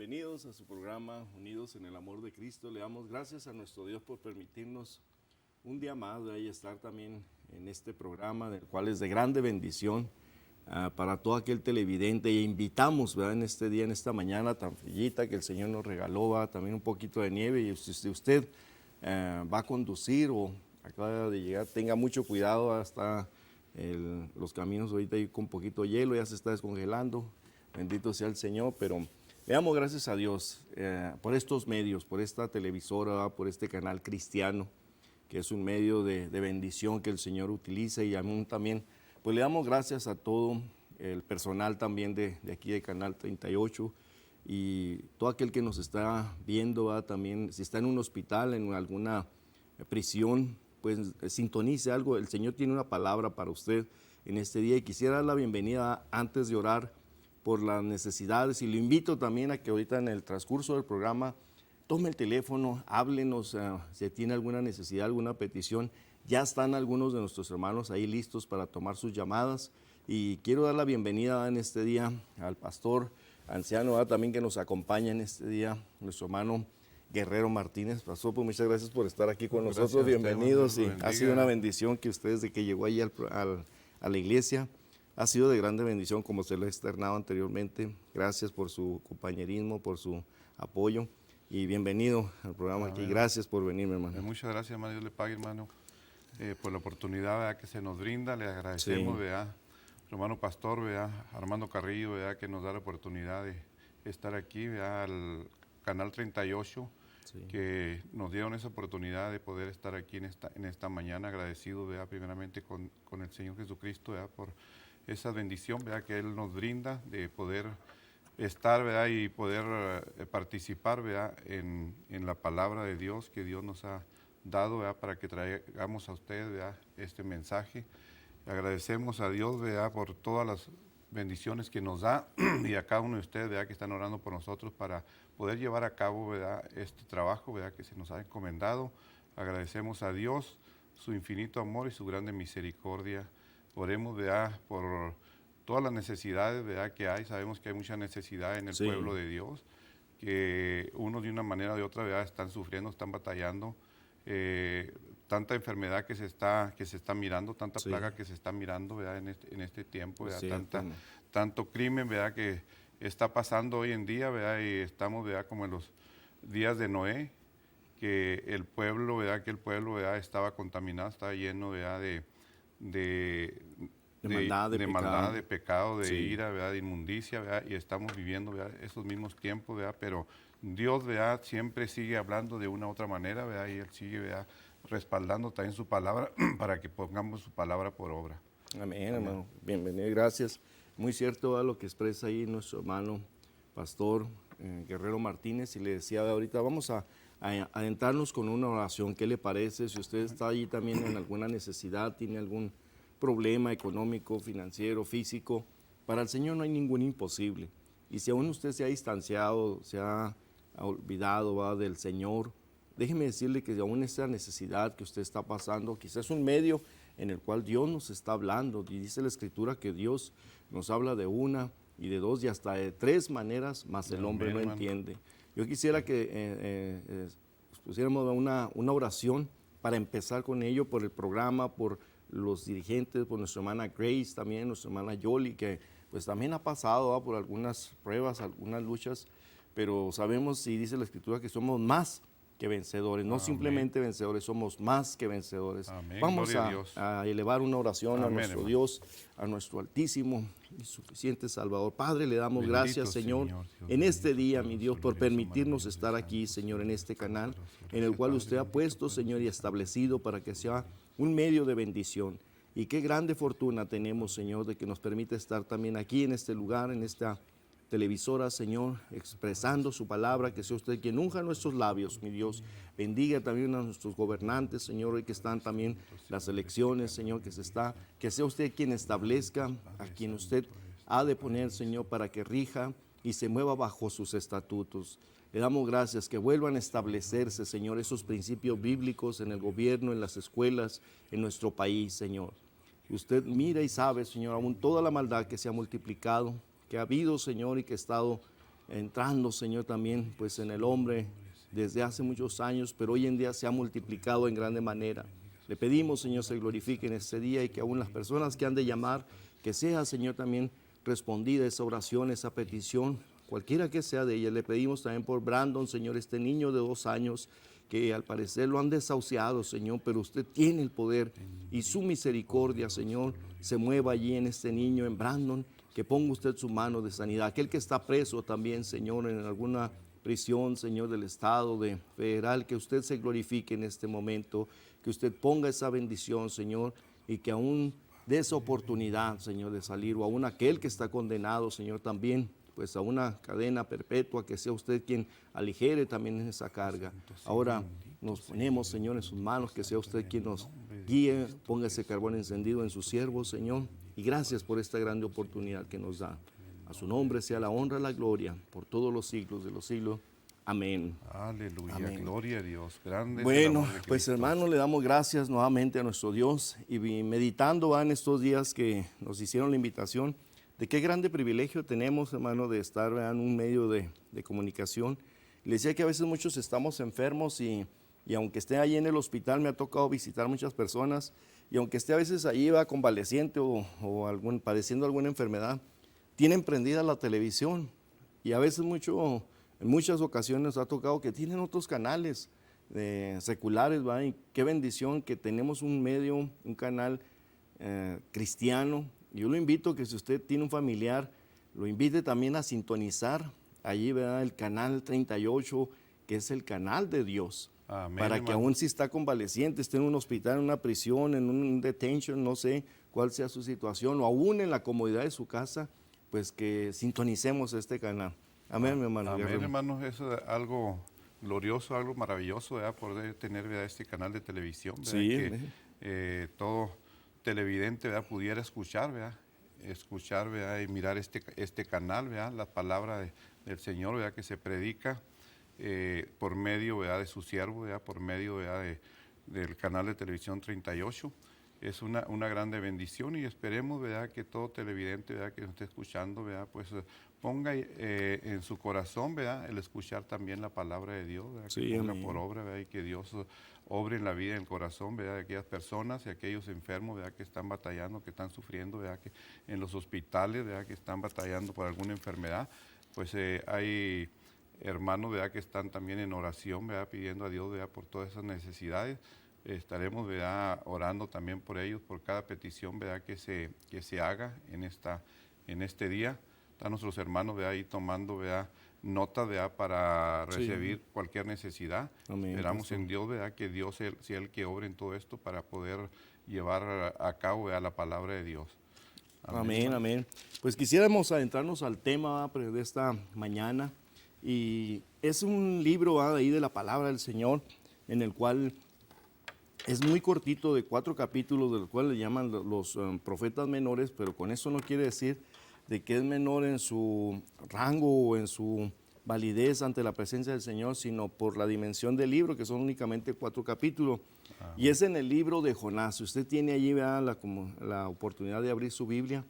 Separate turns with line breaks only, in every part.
Bienvenidos a su programa Unidos en el Amor de Cristo. Le damos gracias a nuestro Dios por permitirnos un día más de estar también en este programa, del cual es de grande bendición para todo aquel televidente. Y invitamos, ¿verdad?, en este día, en esta mañana tan frillita que el Señor nos regaló, ¿verdad?, también un poquito de nieve. Y si usted va a conducir o acaba de llegar, tenga mucho cuidado. Hasta los caminos ahorita hay con un poquito de hielo, ya se está descongelando. Bendito sea el Señor, pero le damos gracias a Dios por estos medios, por esta televisora, ¿verdad?, por este canal cristiano, que es un medio de bendición que el Señor utiliza. Y aún también, pues le damos gracias a todo el personal también de aquí de Canal 38 y todo aquel que nos está viendo, ¿verdad?, también si está en un hospital, en alguna prisión, pues sintonice algo. El Señor tiene una palabra para usted en este día y quisiera dar la bienvenida antes de orar por las necesidades, y lo invito también a que ahorita en el transcurso del programa tome el teléfono, háblenos si tiene alguna necesidad, alguna petición. Ya están algunos de nuestros hermanos ahí listos para tomar sus llamadas, y quiero dar la bienvenida en este día al pastor anciano también que nos acompaña en este día, nuestro hermano Guerrero Martínez. Pastor, pues muchas gracias por estar aquí con nosotros, bienvenidos, y ha sido una bendición que usted desde que llegó ahí a la iglesia ha sido de grande bendición, como se lo he externado anteriormente. Gracias por su compañerismo, por su apoyo, y bienvenido al programa aquí. Gracias por venir, hermano.
Muchas gracias, hermano. Dios le pague, hermano, por la oportunidad, ¿verdad?, que se nos brinda. Le agradecemos, ¿verdad?, hermano pastor, ¿verdad?, Armando Carrillo, ¿verdad?, que nos da la oportunidad de estar aquí, ¿verdad?, al Canal 38, que nos dieron esa oportunidad de poder estar aquí en esta mañana. Agradecido, ¿verdad?, primeramente con el Señor Jesucristo, ¿verdad?, por esa bendición, ¿verdad?, que Él nos brinda de poder estar, ¿verdad?, y poder participar, ¿verdad?, en la palabra de Dios que Dios nos ha dado, ¿verdad?, para que traigamos a ustedes, ¿verdad?, este mensaje. Agradecemos a Dios, ¿verdad?, por todas las bendiciones que nos da y a cada uno de ustedes, ¿verdad?, que están orando por nosotros para poder llevar a cabo, ¿verdad?, este trabajo, ¿verdad?, que se nos ha encomendado. Agradecemos a Dios su infinito amor y su grande misericordia. Oremos, ¿verdad?, por todas las necesidades, ¿verdad?, que hay. Sabemos que hay mucha necesidad en el pueblo de Dios, que unos de una manera o de otra, ¿verdad?, están sufriendo, están batallando. Tanta enfermedad que se está mirando, tanta plaga que se está mirando, ¿verdad?, en este tiempo, ¿verdad?, tanto crimen, ¿verdad?, que está pasando hoy en día, ¿verdad?, y estamos, ¿verdad?, como en los días de Noé, que el pueblo, ¿verdad?, estaba contaminado, estaba lleno, ¿verdad?, de maldad, de pecado, de ira, ¿verdad?, de inmundicia, ¿verdad?, y estamos viviendo, ¿verdad?, esos mismos tiempos, ¿verdad?, pero Dios, ¿verdad?, siempre sigue hablando de una u otra manera, ¿verdad?, y Él sigue, ¿verdad?, respaldando también su palabra para que pongamos su palabra por obra.
Amén, hermano. Bienvenido, gracias. Muy cierto, ¿verdad?, lo que expresa ahí nuestro hermano pastor Guerrero Martínez, y le decía ahorita, vamos a adentrarnos con una oración. ¿Qué le parece? Si usted está allí también en alguna necesidad, tiene algún problema económico, financiero, físico, para el Señor no hay ningún imposible. Y si aún usted se ha distanciado, se ha olvidado, ¿verdad?, del Señor, déjeme decirle que aún esa necesidad que usted está pasando, quizás es un medio en el cual Dios nos está hablando. Y dice la Escritura que Dios nos habla de una y de dos y hasta de tres maneras, mas el hombre no entiende. Yo quisiera que pusiéramos una oración para empezar con ello, por el programa, por los dirigentes, por nuestra hermana Grace, también nuestra hermana Yoli, que pues también ha pasado, ¿verdad?, por algunas pruebas, algunas luchas, pero sabemos, y dice la Escritura, que somos más que vencedores, no simplemente vencedores, somos más que vencedores. Vamos a elevar una oración a nuestro Dios, a nuestro altísimo y suficiente Salvador. Padre, le damos gracias, Señor, en este día, mi Dios, por permitirnos estar aquí, Señor, en este canal, en el cual usted ha puesto, Señor, y establecido para que sea un medio de bendición. Y qué grande fortuna tenemos, Señor, de que nos permite estar también aquí en este lugar, en esta televisora, Señor, expresando su palabra. Que sea usted quien unja nuestros labios, mi Dios. Bendiga también a nuestros gobernantes, Señor, hoy que están también las elecciones, Señor, que sea usted quien establezca a quien usted ha de poner, Señor, para que rija y se mueva bajo sus estatutos. Le damos gracias, que vuelvan a establecerse, Señor, esos principios bíblicos en el gobierno, en las escuelas, en nuestro país, Señor. Usted mira y sabe, Señor, aún toda la maldad que se ha multiplicado, que ha habido, Señor, y que ha estado entrando, Señor, también pues en el hombre desde hace muchos años, pero hoy en día se ha multiplicado en grande manera. Le pedimos, Señor, se glorifique en este día y que aún las personas que han de llamar, que sea, Señor, también respondida esa oración, esa petición, cualquiera que sea de ella. Le pedimos también por Brandon, Señor, este niño de 2 años, que al parecer lo han desahuciado, Señor, pero usted tiene el poder y su misericordia, Señor, se mueva allí en este niño, en Brandon, que ponga usted su mano de sanidad. Aquel que está preso también, Señor, en alguna prisión, Señor, del Estado, de federal, que usted se glorifique en este momento, que usted ponga esa bendición, Señor, y que aún dé esa oportunidad, Señor, de salir, o aún aquel que está condenado, Señor, también, pues a una cadena perpetua, que sea usted quien aligere también esa carga. Ahora nos ponemos, Señor, en sus manos, que sea usted quien nos guíe, ponga ese carbón encendido en sus siervos, Señor, y gracias por esta grande oportunidad que nos da. A su nombre sea la honra y la gloria por todos los siglos de los siglos. Amén.
Aleluya,
Amén.
Gloria a Dios. Grande es el
Bueno,
amor de
pues
Cristo.
hermano, le damos gracias nuevamente a nuestro Dios y meditando en estos días que nos hicieron la invitación, de qué grande privilegio tenemos, hermano, de estar en un medio de comunicación. Le decía que a veces muchos estamos enfermos y aunque esté ahí en el hospital, me ha tocado visitar muchas personas, y aunque esté a veces ahí va convaleciente o padeciendo alguna enfermedad, tienen prendida la televisión, y a veces en muchas ocasiones nos ha tocado que tienen otros canales seculares, ¿va? Y qué bendición que tenemos un medio, un canal cristiano. Yo lo invito que si usted tiene un familiar, lo invite también a sintonizar allí, ¿verdad? El canal 38, que es el canal de Dios.
Amén,
Para que
hermano.
aún si está convaleciente, esté en un hospital, en una prisión, en un detention, no sé cuál sea su situación, o aún en la comodidad de su casa, pues que sintonicemos este canal. Amén, mi hermano.
Amén,
Guerrero.
hermanos, eso es algo glorioso, algo maravilloso, ¿verdad? Poder tener, ¿verdad?, este canal de televisión, ¿verdad?
Sí,
Que
amén.
todo televidente, ¿verdad?, pudiera escuchar, ¿verdad? Escuchar, ¿verdad?, y mirar este canal, ¿verdad?, la palabra del Señor, ¿verdad?, que se predica por medio, ¿verdad?, de su siervo, ¿verdad?, por medio, ¿verdad?, del canal de televisión 38. Es una grande bendición, y esperemos, ¿verdad?, que todo televidente, ¿verdad?, que nos esté escuchando, ¿verdad?, pues ponga en su corazón, ¿verdad?, el escuchar también la palabra de Dios, ¿verdad?,
Sí,
que ponga
amén.
por obra, ¿verdad?, y que Dios obre en la vida y en el corazón, ¿verdad?, de aquellas personas y aquellos enfermos, ¿verdad?, que están batallando, que están sufriendo, ¿verdad?, que en los hospitales, ¿verdad?, que están batallando por alguna enfermedad. Pues hay hermanos, ¿verdad?, que están también en oración, ¿verdad?, pidiendo a Dios, ¿verdad?, por todas esas necesidades. Estaremos, ¿verdad?, orando también por ellos, por cada petición, ¿verdad?, que se haga en este día. Están nuestros hermanos, ¿verdad?, ahí tomando, ¿verdad?, nota, ¿verdad?, para
Sí.
recibir cualquier necesidad.
Amén,
Esperamos
pastor.
en Dios, ¿verdad?, que Dios sea el que obre en todo esto para poder llevar a cabo, ¿verdad?, la palabra de Dios.
Amén,
hermano.
amén. Pues quisiéramos adentrarnos al tema de esta mañana, y es un libro ahí de la palabra del Señor, en el cual es muy cortito, de 4 capítulos, del cual le llaman los profetas menores, pero con eso no quiere decir de que es menor en su rango o en su validez ante la presencia del Señor, sino por la dimensión del libro, que son únicamente 4 capítulos. Y es en el libro de Jonás. Si usted tiene allí, ¿verdad?, la oportunidad de abrir su Biblia,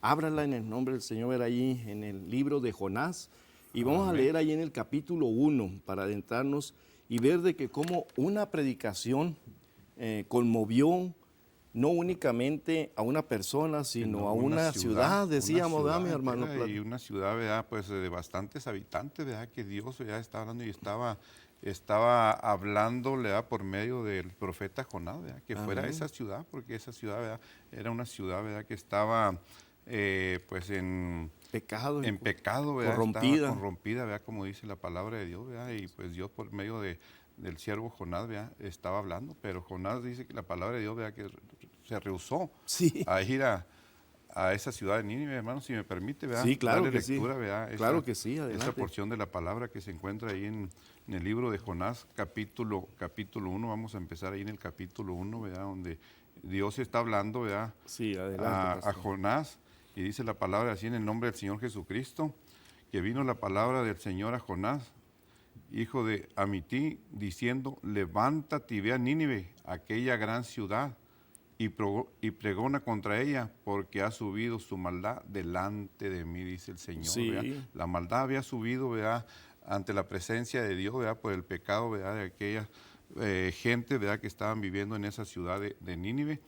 ábrala en el nombre del Señor, ver allí en el libro de Jonás. Y vamos a
Amén.
leer ahí en el capítulo 1 para adentrarnos y ver de que como una predicación conmovió no únicamente a una persona, sino a una ciudad, decíamos, ¿verdad, mi hermano?
Entera, y una ciudad, ¿verdad?, pues de bastantes habitantes, ¿verdad?, que Dios ya estaba hablando y estaba hablando, ¿verdad?, por medio del profeta Jonás, ¿verdad?, que fuera
Amén.
esa ciudad, porque esa ciudad, ¿verdad?, era una ciudad, ¿verdad?, que estaba pues en
Pecado,
pecado, ¿verdad?, estaba
corrompida.
corrompida, ¿verdad?, como dice la palabra de Dios, ¿verdad?, y pues Dios por medio del siervo Jonás, ¿verdad?, estaba hablando, pero Jonás dice que la palabra de Dios, ¿verdad?, que se rehusó
Sí,
a ir a esa ciudad de Nínive, hermano, si me permite, ¿verdad?,
sí, claro
darle
que sí.
lectura, ¿verdad?,
Claro que sí,
esa
adelante.
porción de la palabra que se encuentra ahí en el libro de Jonás, capítulo 1. Vamos a empezar ahí en el capítulo 1, ¿verdad?, donde Dios está hablando, ¿verdad?,
Sí, adelante,
a
pastor.
Jonás, y dice la palabra así: en el nombre del Señor Jesucristo, que vino la palabra del Señor a Jonás, hijo de Amití, diciendo: levántate y ve a Nínive, aquella gran ciudad, y pregona contra ella, porque ha subido su maldad delante de mí, dice el Señor.
Sí.
La maldad había subido, ¿verdad?, ante la presencia de Dios, ¿verdad?, por el pecado, ¿verdad?, de aquella gente, ¿verdad?, que estaban viviendo en esa ciudad de Nínive.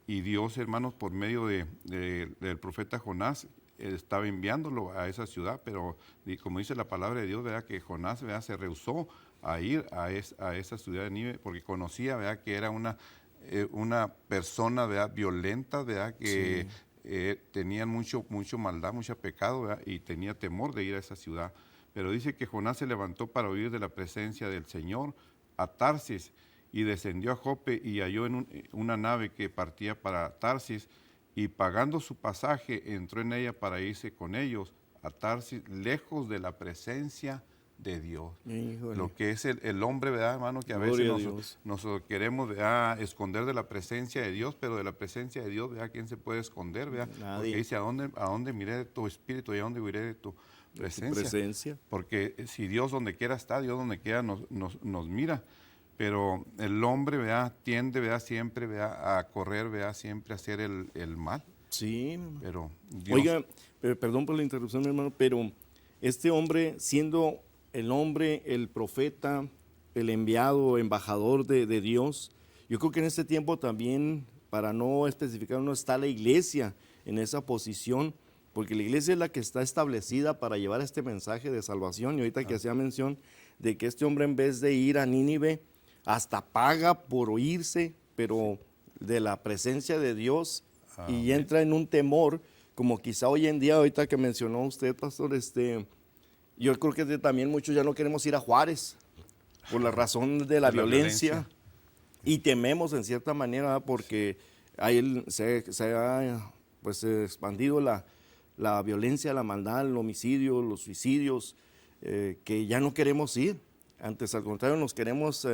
Y Dios, hermanos, por medio del profeta Jonás, estaba enviándolo a esa ciudad, pero como dice la palabra de Dios, ¿verdad?, que Jonás, ¿verdad?, se rehusó a ir a esa ciudad de Nínive, porque conocía, ¿verdad?, que era una persona, ¿verdad?, violenta, ¿verdad?, que tenían mucho maldad, mucho pecado, ¿verdad?, y tenía temor de ir a esa ciudad. Pero dice que Jonás se levantó para huir de la presencia del Señor a Tarsis, y descendió a Jope y halló en una nave que partía para Tarsis, y pagando su pasaje entró en ella para irse con ellos a Tarsis, lejos de la presencia de Dios.
Híjole.
Lo que es el hombre, ¿verdad, hermano? Que a
Gloria a
veces
Dios.
nos queremos, ¿verdad?, esconder de la presencia de Dios, pero de la presencia de Dios, ¿verdad?, ¿quién se puede esconder, ¿verdad?
Nadie.
Porque dice, ¿a dónde miré de tu espíritu y a dónde huiré de tu presencia?
Presencia.
Porque si Dios donde quiera está, Dios donde quiera nos mira. Pero el hombre, ¿verdad?, tiende, ¿verdad?, siempre, ¿verdad?, a correr, ¿verdad?, siempre a hacer el mal.
Sí.
Pero Dios...
Oiga, perdón por la interrupción, mi hermano, pero este hombre, siendo el hombre, el profeta, el enviado, embajador de Dios, yo creo que en este tiempo también, para no especificar, no está la iglesia en esa posición, porque la iglesia es la que está establecida para llevar este mensaje de salvación. Y ahorita que hacía mención de que este hombre, en vez de ir a Nínive, hasta paga por irse, pero de la presencia de Dios, y entra en un temor, como quizá hoy en día, ahorita que mencionó usted, pastor, yo creo que también muchos ya no queremos ir a Juárez por la razón de la violencia, y tememos en cierta manera, ¿verdad?, porque ahí se ha pues, expandido la violencia, la maldad, el homicidio, los suicidios, que ya no queremos ir. Antes, al contrario, nos queremos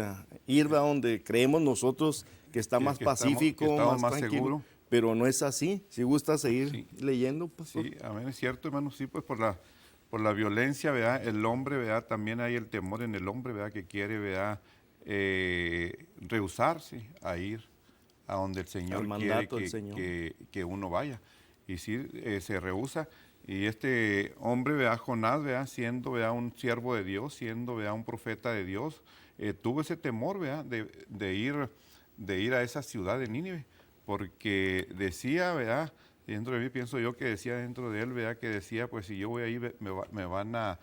ir a donde creemos nosotros que está más pacífico, más tranquilo.
Seguro.
Pero no es así. Si gusta seguir leyendo, pastor.
Sí, amén, es cierto, hermano. Sí, pues por la violencia, ¿verdad?, el hombre, ¿verdad?, también hay el temor en el hombre, ¿verdad?, que quiere, ¿verdad?, rehusarse a ir a donde el Señor quiere que uno vaya. Y sí, se rehúsa. Y este hombre, ¿verdad?, Jonás, ¿verdad?, siendo, ¿verdad?, un siervo de Dios, siendo, ¿verdad?, un profeta de Dios, tuvo ese temor, ¿verdad?, de ir a esa ciudad de Nínive, porque decía, ¿verdad?, dentro de mí pienso yo que decía dentro de él, ¿verdad?, que decía, pues si yo voy ahí me van a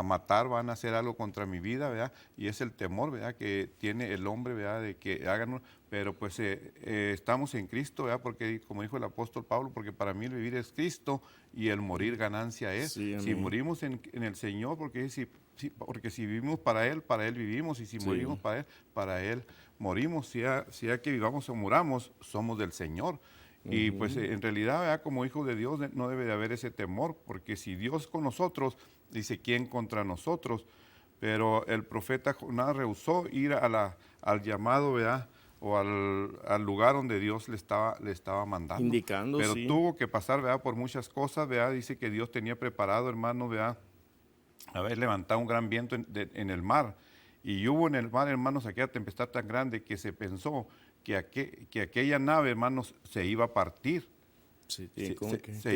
matar, van a hacer algo contra mi vida, ¿verdad? Y es el temor, ¿verdad?, que tiene el hombre, ¿verdad?, de que hagan, pero pues estamos en Cristo, ¿verdad?, porque como dijo el apóstol Pablo, porque para mí el vivir es Cristo y el morir ganancia es.
Sí,
si morimos en el Señor, porque si vivimos para Él vivimos, y si morimos para Él morimos, sea que vivamos o muramos, somos del Señor. Y pues en realidad, ¿verdad?, como hijos de Dios no debe de haber ese temor, porque si Dios con nosotros, dice, ¿quién contra nosotros? Pero el profeta Jonás rehusó ir al llamado, ¿verdad?, o al lugar donde Dios le estaba mandando.
Indicando,
pero
sí.
tuvo que pasar, ¿verdad?, por muchas cosas, ¿verdad? Dice que Dios tenía preparado, hermano, ¿verdad?, haber levantado un gran viento en el mar. Y hubo en el mar, hermanos, aquella tempestad tan grande que se pensó que aquella nave, hermanos, se iba a partir.
Sí, ¿qué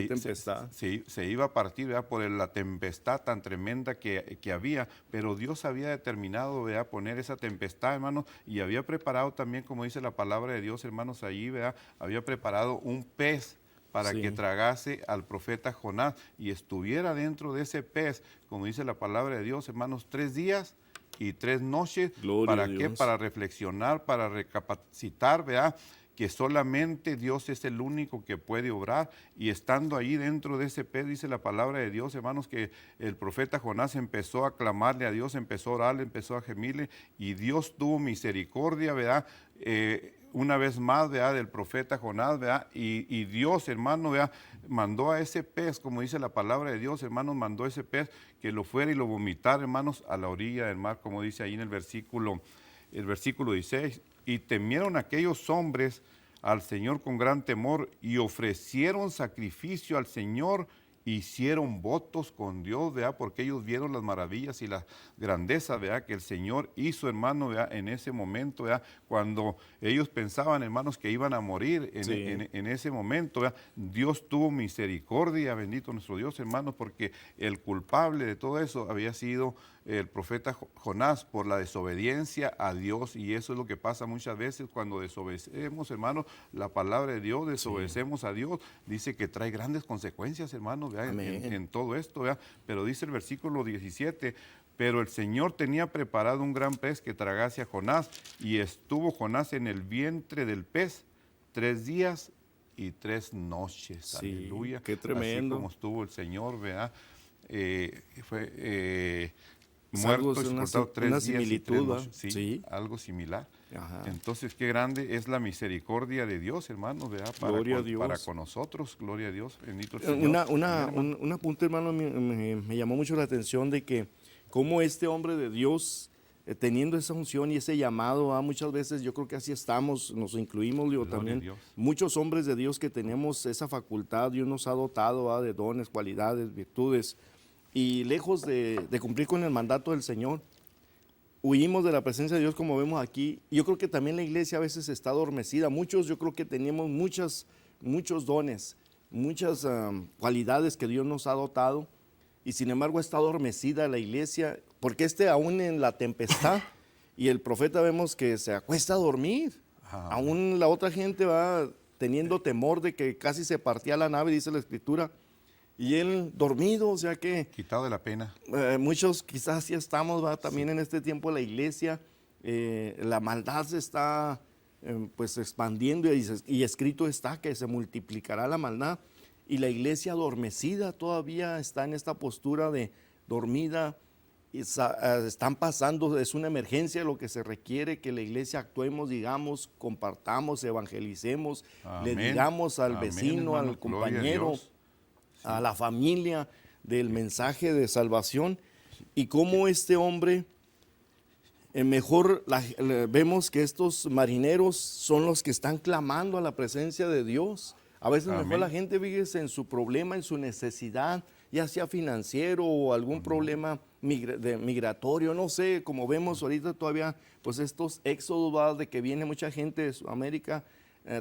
tempestad?
Se iba a partir, ¿verdad?, por la tempestad tan tremenda que había, pero Dios había determinado, ¿verdad?, poner esa tempestad, hermanos, y había preparado también, como dice la palabra de Dios, hermanos, allí, ¿verdad?, había preparado un pez para que tragase al profeta Jonás y estuviera dentro de ese pez, como dice la palabra de Dios, hermanos, 3 días y 3 noches.
Gloria
¿Para
a
qué?
Dios.
Para reflexionar, para recapacitar, ¿verdad?, que solamente Dios es el único que puede obrar. Y estando ahí dentro de ese pez, dice la palabra de Dios, hermanos, que el profeta Jonás empezó a clamarle a Dios, empezó a orarle, empezó a gemirle, y Dios tuvo misericordia, ¿verdad?, una vez más, ¿verdad?, del profeta Jonás, ¿verdad?, y Dios, hermano, ¿verdad?, mandó a ese pez, como dice la palabra de Dios, hermanos, mandó a ese pez que lo fuera y lo vomitara, hermanos, a la orilla del mar, como dice ahí en el versículo 16. Y temieron aquellos hombres al Señor con gran temor y ofrecieron sacrificio al Señor hicieron votos con Dios, ¿verdad? Porque ellos vieron las maravillas y la grandeza, ¿verdad? Que el Señor hizo, hermano, ¿verdad? En ese momento, ¿verdad? Cuando ellos pensaban, hermanos, que iban a morir en ese momento, ¿verdad? Dios tuvo misericordia, bendito nuestro Dios, hermanos, porque el culpable de todo eso había sido el profeta Jonás por la desobediencia a Dios, y eso es lo que pasa muchas veces cuando desobedecemos, hermanos, la palabra de Dios, desobedecemos a Dios, dice que trae grandes consecuencias, hermanos, en todo esto, ¿verdad? Pero dice el versículo 17, pero el Señor tenía preparado un gran pez que tragase a Jonás, y estuvo Jonás en el vientre del pez 3 días y 3 noches.
Sí,
Aleluya.
qué tremendo.
Así como estuvo el Señor, ¿verdad? Fue
Algo,
muerto y sepultado 3
una
días y 3
similitud,
noches. Sí, algo similar.
Ajá.
Entonces, qué grande es la misericordia de Dios, hermanos, ¿verdad?
Gloria a Dios.
Para con nosotros, gloria a Dios, bendito el Señor.
Un apunte, hermano, me llamó mucho la atención de que cómo este hombre de Dios, teniendo esa unción y ese llamado, muchas veces yo creo que así estamos, nos incluimos, digo, también muchos hombres de Dios que tenemos esa facultad, Dios nos ha dotado de dones, cualidades, virtudes, y lejos de cumplir con el mandato del Señor, huimos de la presencia de Dios, como vemos aquí. Yo creo que también la iglesia a veces está adormecida. Muchos, yo creo que tenemos muchos dones, muchas cualidades que Dios nos ha dotado, y sin embargo está adormecida la iglesia, porque aún en la tempestad, y el profeta vemos que se acuesta a dormir. Aún la otra gente va teniendo temor de que casi se partía la nave, dice la Escritura, y él dormido, o sea que...
quitado de la pena.
Muchos quizás sí estamos, también en este tiempo la iglesia, la maldad se está pues expandiendo, y escrito está que se multiplicará la maldad, y la iglesia adormecida todavía está en esta postura de dormida, y están pasando, es una emergencia lo que se requiere, que la iglesia actuemos, digamos, compartamos, evangelicemos, le digamos al vecino,
hermano,
al compañero, a la familia del mensaje de salvación, y cómo este hombre, vemos que estos marineros son los que están clamando a la presencia de Dios. A veces mejor la gente, fíjese, en su problema, en su necesidad, ya sea financiero o algún problema migratorio, no sé, como vemos ahorita todavía, pues estos éxodos, de que viene mucha gente de Sudamérica,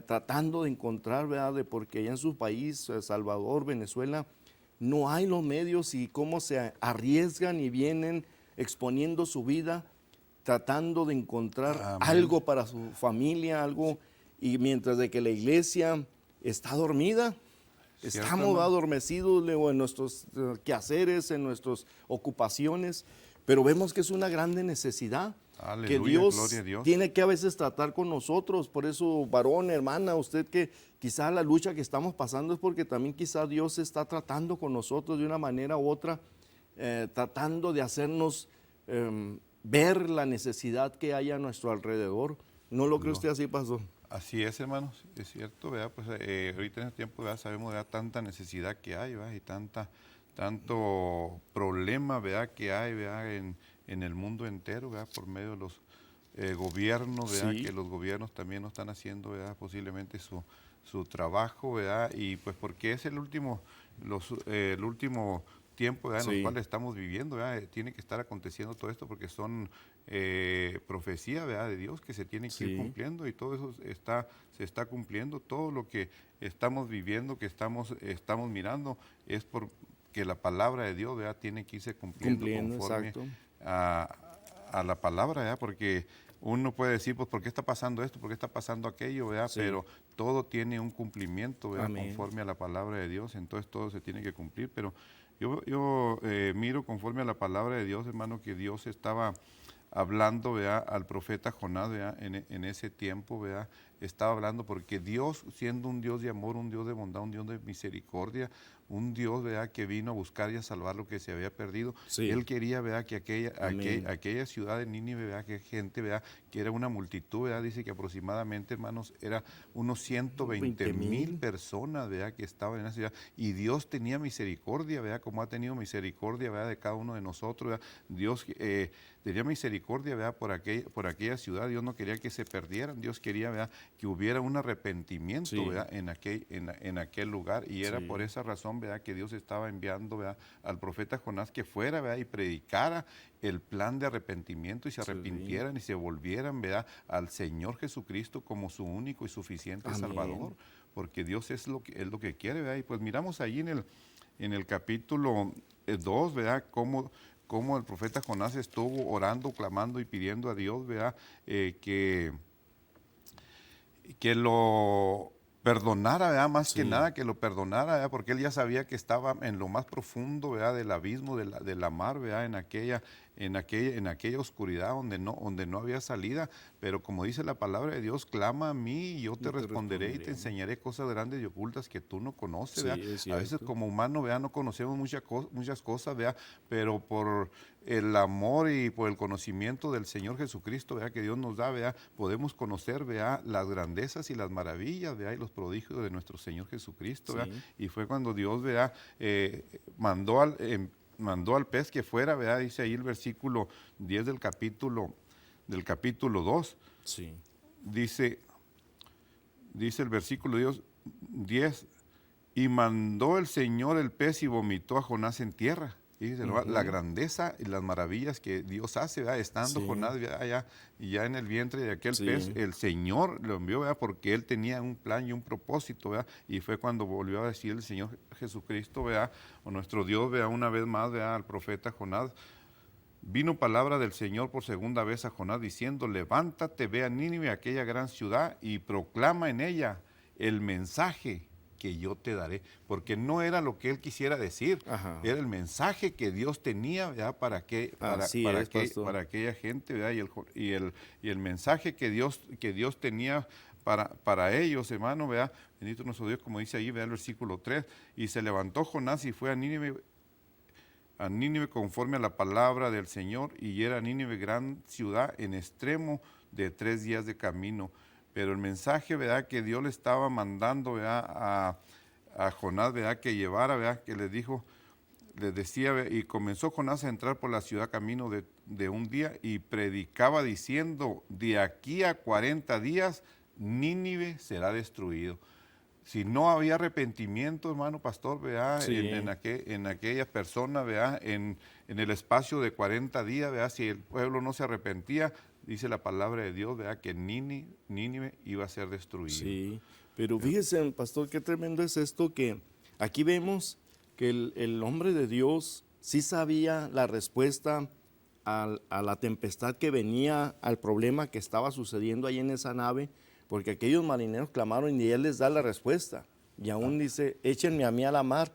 tratando de encontrar, ¿verdad? Porque allá en su país, Salvador, Venezuela, no hay los medios, y cómo se arriesgan y vienen exponiendo su vida, tratando de encontrar algo para su familia, algo, y mientras de que la iglesia está dormida, estamos adormecidos en nuestros quehaceres, en nuestras ocupaciones, pero vemos que es una grande necesidad.
Aleluya,
que Dios,
gloria a Dios
tiene que a veces tratar con nosotros. Por eso, varón, hermana, usted que quizá la lucha que estamos pasando es porque también quizá Dios está tratando con nosotros de una manera u otra, tratando de hacernos ver la necesidad que hay a nuestro alrededor. ¿No lo cree usted así, pastor?
Así es, hermanos, es cierto, ¿verdad? Pues ahorita en el tiempo, ¿verdad? Sabemos, ¿verdad? Tanta necesidad que hay, ¿verdad? Y tanto problema, ¿verdad? Que hay, ¿verdad? En el mundo entero, ¿verdad? Por medio de los gobiernos, ¿verdad? Que los gobiernos también no están haciendo, ¿verdad? Posiblemente su trabajo, ¿verdad? Y pues porque es el último tiempo, ¿verdad? En los cuales estamos viviendo, ¿verdad? Tiene que estar aconteciendo todo esto porque son profecía, ¿verdad? De Dios que se tiene que ir cumpliendo, y todo eso se está cumpliendo. Todo lo que estamos viviendo, que estamos mirando, es porque la palabra de Dios, ¿verdad? Tiene que irse cumpliendo conforme a la palabra, ¿verdad? Porque uno puede decir, pues, ¿por qué está pasando esto? ¿Por qué está pasando aquello? ¿Verdad? Pero todo tiene un cumplimiento, ¿verdad? Conforme a la palabra de Dios, entonces todo se tiene que cumplir. Pero yo miro conforme a la palabra de Dios, hermano, que Dios estaba hablando, ¿verdad? Al profeta Jonás, ¿verdad? En ese tiempo, ¿verdad? Estaba hablando porque Dios, siendo un Dios de amor, un Dios de bondad, un Dios de misericordia, un Dios, ¿verdad? Que vino a buscar y a salvar lo que se había perdido. Él quería, ¿verdad? Que aquella ciudad de Nínive, ¿verdad? Que gente, ¿verdad? Que era una multitud, ¿verdad? Dice que aproximadamente, hermanos, era unos 120,000 personas, ¿verdad? Que estaban en la ciudad. Y Dios tenía misericordia, ¿verdad? Como ha tenido misericordia, ¿verdad? De cada uno de nosotros, ¿verdad? Dios tenía misericordia, ¿verdad? Por aquella ciudad. Dios no quería que se perdieran. Dios quería, ¿verdad? que hubiera un arrepentimiento,
Sí.
¿verdad? En aquel lugar, y era
Sí.
por esa razón, ¿verdad?, que Dios estaba enviando, ¿verdad?, al profeta Jonás que fuera, ¿verdad?, y predicara el plan de arrepentimiento y se
Sí.
arrepintieran y se volvieran, ¿verdad?, al Señor Jesucristo como su único y suficiente
Amén.
Salvador, porque Dios es lo que quiere, ¿verdad? Y pues miramos ahí en el capítulo 2, ¿verdad?, cómo el profeta Jonás estuvo orando, clamando y pidiendo a Dios, ¿verdad?, que lo perdonara, ¿verdad?, más que
Sí.
nada que lo perdonara, ¿verdad?, porque él ya sabía que estaba en lo más profundo, ¿verdad?, del abismo de la mar, ¿verdad?, en aquella oscuridad donde no había salida, pero como dice la palabra de Dios, clama a mí y yo te responderé y te enseñaré cosas grandes y ocultas que tú no conoces,
Sí,
¿verdad?
es
A veces
cierto.
como humanos, ¿verdad?, no conocemos muchas cosas, ¿verdad?, pero por el amor y por el conocimiento del Señor Jesucristo, ¿verdad?, que Dios nos da, ¿verdad?, podemos conocer, ¿verdad?, las grandezas y las maravillas, ¿verdad?, y los prodigios de nuestro Señor Jesucristo, ¿verdad?
Sí.
Y fue cuando Dios, ¿verdad?, mandó al pez que fuera, ¿verdad?, dice ahí el versículo 10 del capítulo 2,
Sí.
dice el versículo 10, y mandó el Señor el pez y vomitó a Jonás en tierra. Fíjese, la grandeza y las maravillas que Dios hace, ¿verdad?, estando
Sí.
Jonás allá y ya en el vientre de aquel
Sí.
pez, el Señor lo envió, ¿verdad?, porque Él tenía un plan y un propósito, ¿verdad? Y fue cuando volvió a decir el Señor Jesucristo, ¿verdad?, o nuestro Dios, ¿verdad?, una vez más, ¿verdad?, al profeta Jonás. Vino palabra del Señor por segunda vez a Jonás diciendo, levántate, ve a Nínive, aquella gran ciudad, y proclama en ella el mensaje que yo te daré. Porque no era lo que él quisiera decir,
Ajá.
era el mensaje que Dios tenía, ¿verdad?,
Así es, pastor.
para aquella gente, ¿verdad? Y el mensaje que Dios tenía para ellos, hermano, ¿verdad? Bendito nuestro Dios, como dice ahí, ¿verdad?, el versículo 3, y se levantó Jonás y fue a Nínive conforme a la palabra del Señor, y era Nínive gran ciudad en extremo de 3 días de camino. Pero el mensaje, ¿verdad?, que Dios le estaba mandando, ¿verdad?, a Jonás, ¿verdad?, que llevara, ¿verdad?, que les decía, y comenzó Jonás a entrar por la ciudad camino de un día y predicaba diciendo, de aquí a 40 días Nínive será destruido. Si no había arrepentimiento, hermano pastor, vea,
Sí.
en aquella persona, vea, en el espacio de 40 días, vea, si el pueblo no se arrepentía, dice la palabra de Dios, vea, que Nínive iba a ser destruido.
Sí, pero fíjese, pastor, qué tremendo es esto que aquí vemos que el hombre de Dios sí sabía la respuesta a la tempestad que venía, al problema que estaba sucediendo ahí en esa nave, porque aquellos marineros clamaron y él les da la respuesta. Y aún dice, échenme a mí a la mar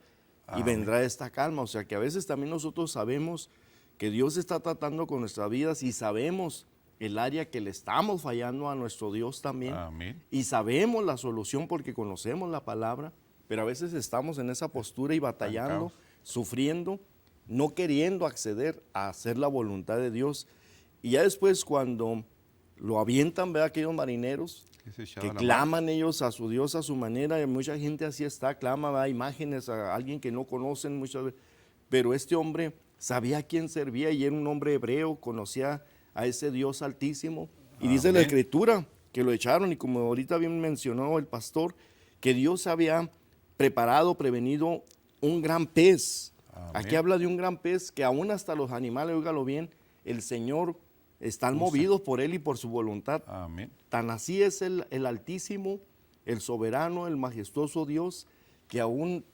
y vendrá esta calma. O sea que a veces también nosotros sabemos que Dios está tratando con nuestras vidas y sabemos el área que le estamos fallando a nuestro Dios también.
Amén.
Y sabemos la solución porque conocemos la palabra, pero a veces estamos en esa postura y batallando,
Estancados.
sufriendo, no queriendo acceder a hacer la voluntad de Dios. Y ya después cuando lo avientan, ¿verdad?, aquellos marineros,
Que se echaba
que
la mar.
claman ellos a su Dios a su manera, y mucha gente así está, clama, ¿verdad?, imágenes a alguien que no conocen muchas veces, pero este hombre sabía a quién servía y era un hombre hebreo, conocía a ese Dios altísimo, y dice la
Amén.
escritura que lo echaron, y como ahorita bien mencionó el pastor, que Dios había preparado, prevenido un gran pez.
Amén.
Aquí habla de un gran pez que aún hasta los animales, óigalo bien, el Señor están movidos por él y por su voluntad.
Amén.
Tan así es el Altísimo, el soberano, el majestuoso Dios, que aún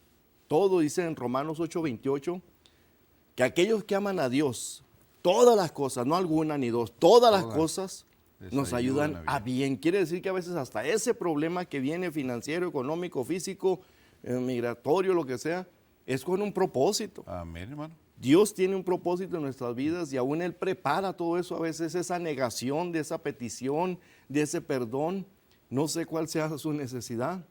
todo dice en Romanos 8:28, que aquellos que aman a Dios, todas las cosas, no alguna ni dos, todas las cosas
les
nos ayudan
ayudan
a bien. Quiere decir que a veces hasta ese problema que viene financiero, económico, físico, migratorio, lo que sea, es con un propósito.
Amén, hermano.
Dios tiene un propósito en nuestras vidas y aún Él prepara todo eso, a veces esa negación de esa petición, de ese perdón. No sé cuál sea su necesidad,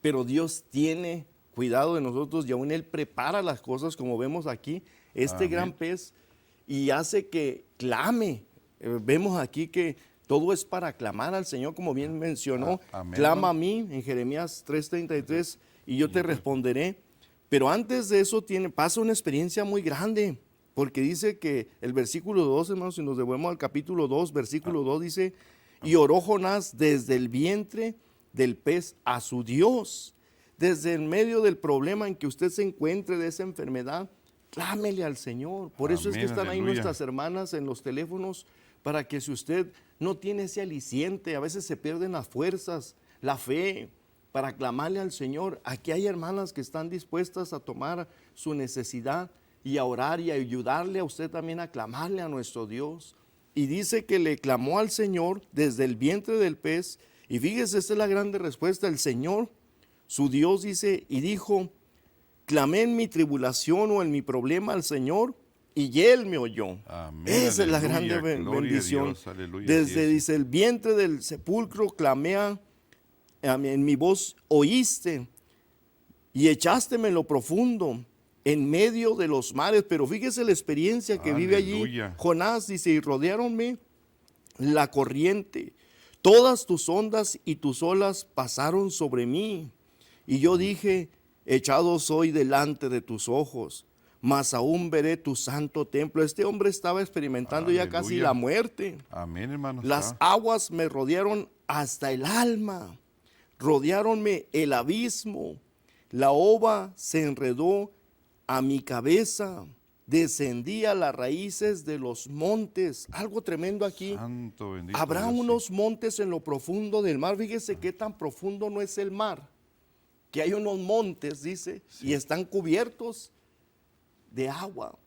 pero Dios tiene cuidado de nosotros y aún Él prepara las cosas, como vemos aquí, este
Amén.
gran pez, y hace que clame. Vemos aquí que todo es para clamar al Señor, como bien mencionó.
Amén,
Clama a
hermano.
mí en Jeremías 3:33 y yo te responderé. Pero antes de eso pasa una experiencia muy grande, porque dice que el versículo 2, hermanos, si nos devolvemos al capítulo 2, versículo 2 dice, Y oró Jonás desde el vientre del pez a su Dios. Desde el medio del problema en que usted se encuentre, de esa enfermedad, clámele al Señor. Por eso es que
Amén,
están ahí
aleluya.
nuestras hermanas en los teléfonos, para que si usted no tiene ese aliciente, a veces se pierden las fuerzas, la fe, para clamarle al Señor. Aquí hay hermanas que están dispuestas a tomar su necesidad y a orar y a ayudarle a usted también a clamarle a nuestro Dios. Y dice que le clamó al Señor desde el vientre del pez. Y fíjese, esta es la grande respuesta. El Señor, su Dios, dice, y dijo: clamé en mi tribulación o en mi problema al Señor, y Él me oyó.
Amén,
Esa es la
aleluya,
grande
gloria a
bendición.
Dios, aleluya,
Desde,
así es.
dice, el vientre del sepulcro clamé en mi voz, oíste, y echásteme en lo profundo, en medio de los mares. Pero fíjese la experiencia que vive allí
Aleluya.
Jonás. Dice: y rodeáronme la corriente, todas tus ondas y tus olas pasaron sobre mí. Y yo dije: echado soy delante de tus ojos, mas aún veré tu santo templo. Este hombre estaba experimentando ya casi
Aleluya.
la muerte.
Amén, hermano.
Las
está.
aguas me rodearon hasta el alma, rodeáronme el abismo, la ova se enredó a mi cabeza, descendí a las raíces de los montes. Algo tremendo aquí.
Santo, bendito
Habrá
Dios, sí.
unos montes en lo profundo del mar. Fíjese qué tan profundo no es el mar, que hay unos montes, dice, y están cubiertos de agua.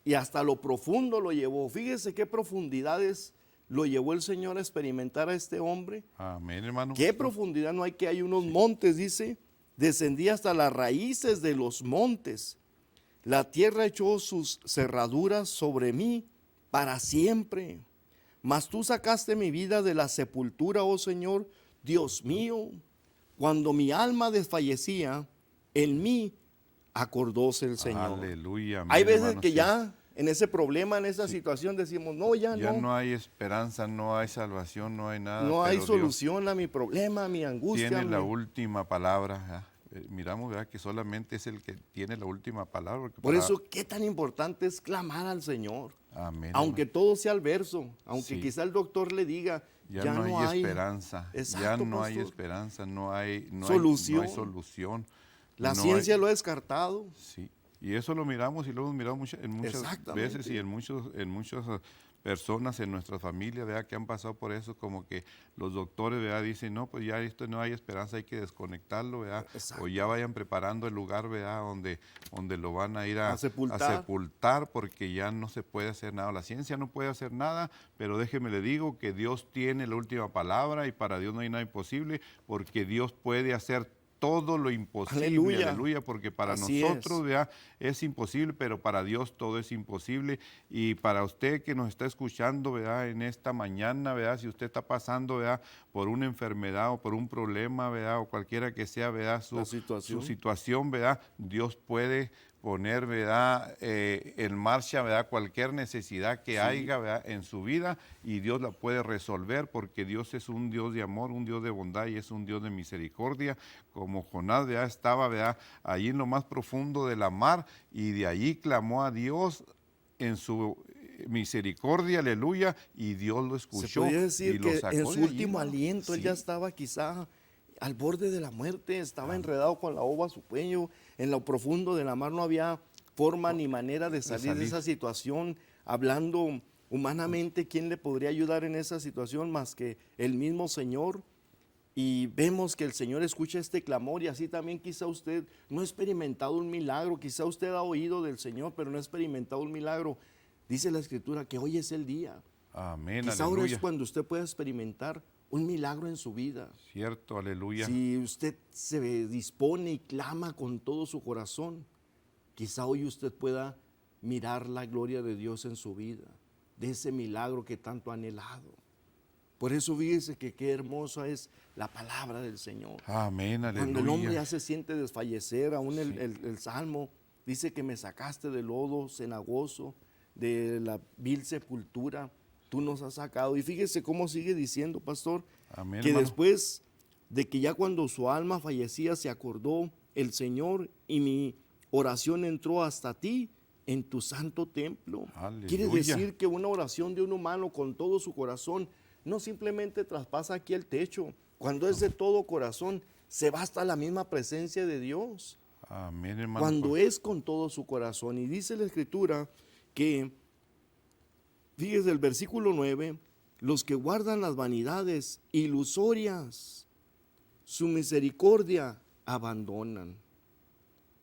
Y hasta lo profundo lo llevó. Fíjese qué profundidades lo llevó el Señor a experimentar a este hombre.
Amén, hermano.
Qué profundidad no hay, que hay unos montes, dice. Descendí hasta las raíces de los montes. La tierra echó sus cerraduras sobre mí para siempre. Mas tú sacaste mi vida de la sepultura, oh Señor, Dios mío. Cuando mi alma desfallecía, en mí acordóse el Señor.
Aleluya. Amén,
Hay veces
hermano,
que
sí.
ya en ese problema, en esa situación, decimos: no, ya
Ya
no.
no hay esperanza, no hay salvación, no hay nada.
No hay
pero
solución a mi problema, a mi
Dios
angustia.
tiene la última palabra. ¿verdad? Miramos, ¿verdad? Que solamente es el que tiene la última palabra. porque
Por
para-
eso, qué tan importante es clamar al Señor.
Amén,
Aunque
hermano.
todo sea adverso, aunque
Sí.
quizá el doctor le diga:
Ya no hay esperanza.
Exacto,
ya no hay
pastor.
esperanza, no hay
Solución.
no hay solución.
La
no
ciencia
hay-
lo ha descartado.
Sí, y eso lo miramos y lo hemos mirado en muchas
Exactamente.
veces y en muchas personas en nuestra familia, ¿verdad? Que han pasado por eso, como que los doctores, ¿verdad? Dicen: no, pues ya esto no hay esperanza, hay que desconectarlo, ¿verdad?
Exacto.
O ya vayan preparando el lugar, ¿verdad? Donde lo van a ir a sepultar, porque ya no se puede hacer nada. La ciencia no puede hacer nada, pero déjeme le digo que Dios tiene la última palabra y para Dios no hay nada imposible, porque Dios puede hacer todo lo imposible,
Aleluya.
aleluya, porque para
Así
nosotros
es.
¿verdad? Es imposible, pero para Dios todo es imposible. Y para usted que nos está escuchando, ¿verdad? En esta mañana, ¿verdad? Si usted está pasando, ¿verdad? Por una enfermedad o por un problema, ¿verdad? O cualquiera que sea, ¿verdad? Su situación, ¿verdad? Dios puede poner, ¿verdad? En marcha, ¿verdad? Cualquier necesidad que haya, ¿verdad? En su vida, y Dios la puede resolver, porque Dios es un Dios de amor, un Dios de bondad y es un Dios de misericordia. Como Jonás, ¿verdad? Estaba, ¿verdad? Allí en lo más profundo de la mar, y de allí clamó a Dios en su misericordia, aleluya, y Dios lo escuchó.
Se podría decir
y lo
que
sacó
en su
de allí,
último
hermano.
aliento él
Sí.
ya estaba quizá al borde de la muerte, estaba enredado con la ova a su cuello, en lo profundo de la mar. No había forma ni manera de salir de esa situación. Hablando humanamente, ¿quién le podría ayudar en esa situación más que el mismo Señor? Y vemos que el Señor escucha este clamor, y así también quizá usted no ha experimentado un milagro, quizá usted ha oído del Señor, pero no ha experimentado un milagro. Dice la Escritura que hoy es el día.
Amén,
Quizá ahora es
aleluya.
cuando usted pueda experimentar un milagro en su vida.
Cierto, aleluya.
Si usted se dispone y clama con todo su corazón, quizá hoy usted pueda mirar la gloria de Dios en su vida, de ese milagro que tanto ha anhelado. Por eso fíjese que qué hermosa es la palabra del Señor.
Amén, aleluya.
Cuando el hombre ya se siente desfallecer, aún el Salmo dice que me sacaste del lodo cenagoso, de la vil sepultura, tú nos has sacado. Y fíjese cómo sigue diciendo, pastor,
Amén,
que
hermano.
después de que ya cuando su alma fallecía se acordó el Señor, y mi oración entró hasta ti en tu santo templo.
Aleluya.
Quiere decir que una oración de un humano con todo su corazón no simplemente traspasa aquí el techo, cuando es de todo corazón, se va hasta la misma presencia de Dios.
Amén, hermano.
Cuando es con todo su corazón. Y dice la Escritura que, fíjese el versículo 9, los que guardan las vanidades ilusorias, su misericordia abandonan.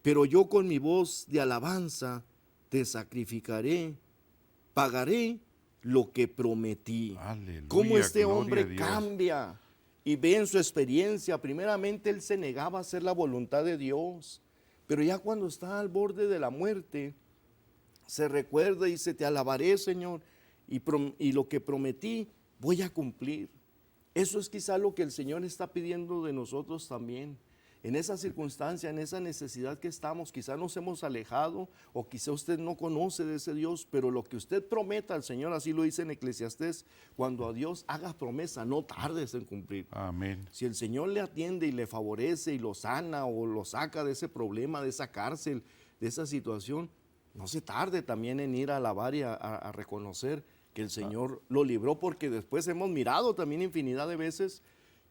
Pero yo con mi voz de alabanza te sacrificaré, pagaré lo que prometí.
Aleluya,
Cómo este
gloria a
hombre
Dios.
cambia y ve en su experiencia. Primeramente él se negaba a hacer la voluntad de Dios, pero ya cuando está al borde de la muerte, se recuerda y dice, te alabaré, Señor, y lo que prometí voy a cumplir. Eso es quizá lo que el Señor está pidiendo de nosotros también. En esa circunstancia, en esa necesidad que estamos, quizá nos hemos alejado o quizá usted no conoce de ese Dios, pero lo que usted prometa al Señor, así lo dice en Eclesiastés, cuando a Dios hagas promesa, no tardes en cumplir.
Amén.
Si el Señor le atiende y le favorece y lo sana o lo saca de ese problema, de esa cárcel, de esa situación, no se tarde también en ir a alabar y a reconocer que el Señor lo libró, porque después hemos mirado también infinidad de veces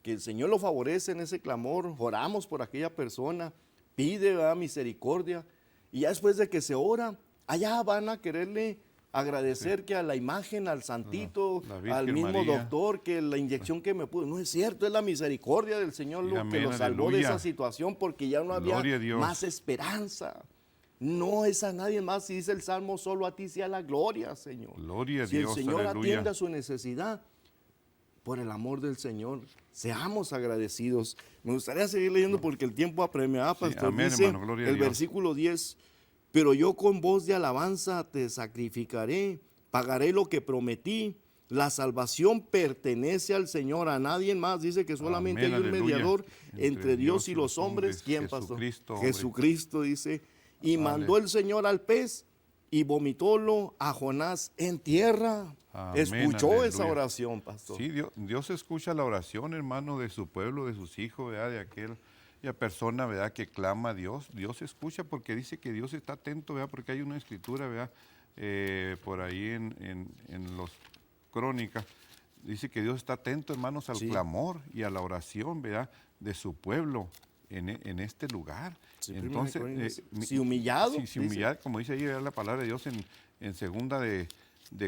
que el Señor lo favorece en ese clamor, oramos por aquella persona, pide, ¿verdad?, misericordia, y ya después de que se ora, allá van a quererle agradecer que a la imagen, al santito,
la Virgen
al mismo
María.
doctor, que la inyección que me puso, no es cierto, es la misericordia del Señor
Sí,
lo que
amén,
lo salvó de
aleluya.
esa situación, porque ya no
Gloria a
había
Dios.
más esperanza. No es a nadie más, si dice el Salmo, solo a ti sea la gloria, Señor.
Gloria a
Si
Dios,
el Señor
aleluya.
atiende a su necesidad, por el amor del Señor, seamos agradecidos. Me gustaría seguir leyendo porque el tiempo apremia, pastor.
amén,
Dice
hermano, gloria a
el
Dios.
versículo 10, pero yo con voz de alabanza te sacrificaré, pagaré lo que prometí. La salvación pertenece al Señor, a nadie más. Dice que solamente
Amén,
hay un
aleluya.
mediador entre Dios y los hombres. ¿Quién, pastor?
Jesucristo, hombre.
Jesucristo, dice. Y mandó el Señor al pez y vomitólo a Jonás en tierra.
Amén,
Escuchó esa
aleluya.
oración, pastor.
Sí, Dios escucha la oración, hermano, de su pueblo, de sus hijos, ¿verdad? De aquella persona, ¿verdad?, que clama a Dios. Dios escucha porque dice que Dios está atento, ¿verdad? Porque hay una escritura, ¿verdad? Por ahí en los Crónicas, dice que Dios está atento, hermanos, al
Sí.
clamor y a la oración, ¿verdad?, de su pueblo en este lugar.
Sí,
Entonces,
si humillado,
si
dice.
humillado, como dice ahí, ¿verdad?, la palabra de Dios en segunda de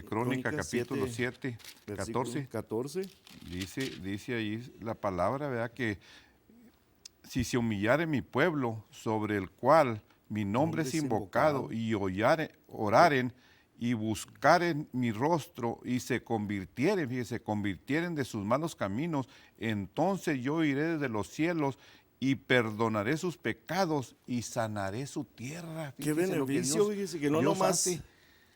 Crónica,
Crónicas
capítulo 7,
versículo
14,
14.
dice ahí la palabra, ¿verdad?, que si se humillare mi pueblo, sobre el cual mi nombre es invocado, y oraren y buscaren mi rostro, y se convirtieren, fíjese, convirtieren de sus malos caminos, entonces yo iré desde los cielos y perdonaré sus pecados y sanaré su tierra.
Qué
Fíjese lo que
beneficio,
Dios-
fíjese que no
Dios
nomás
hace.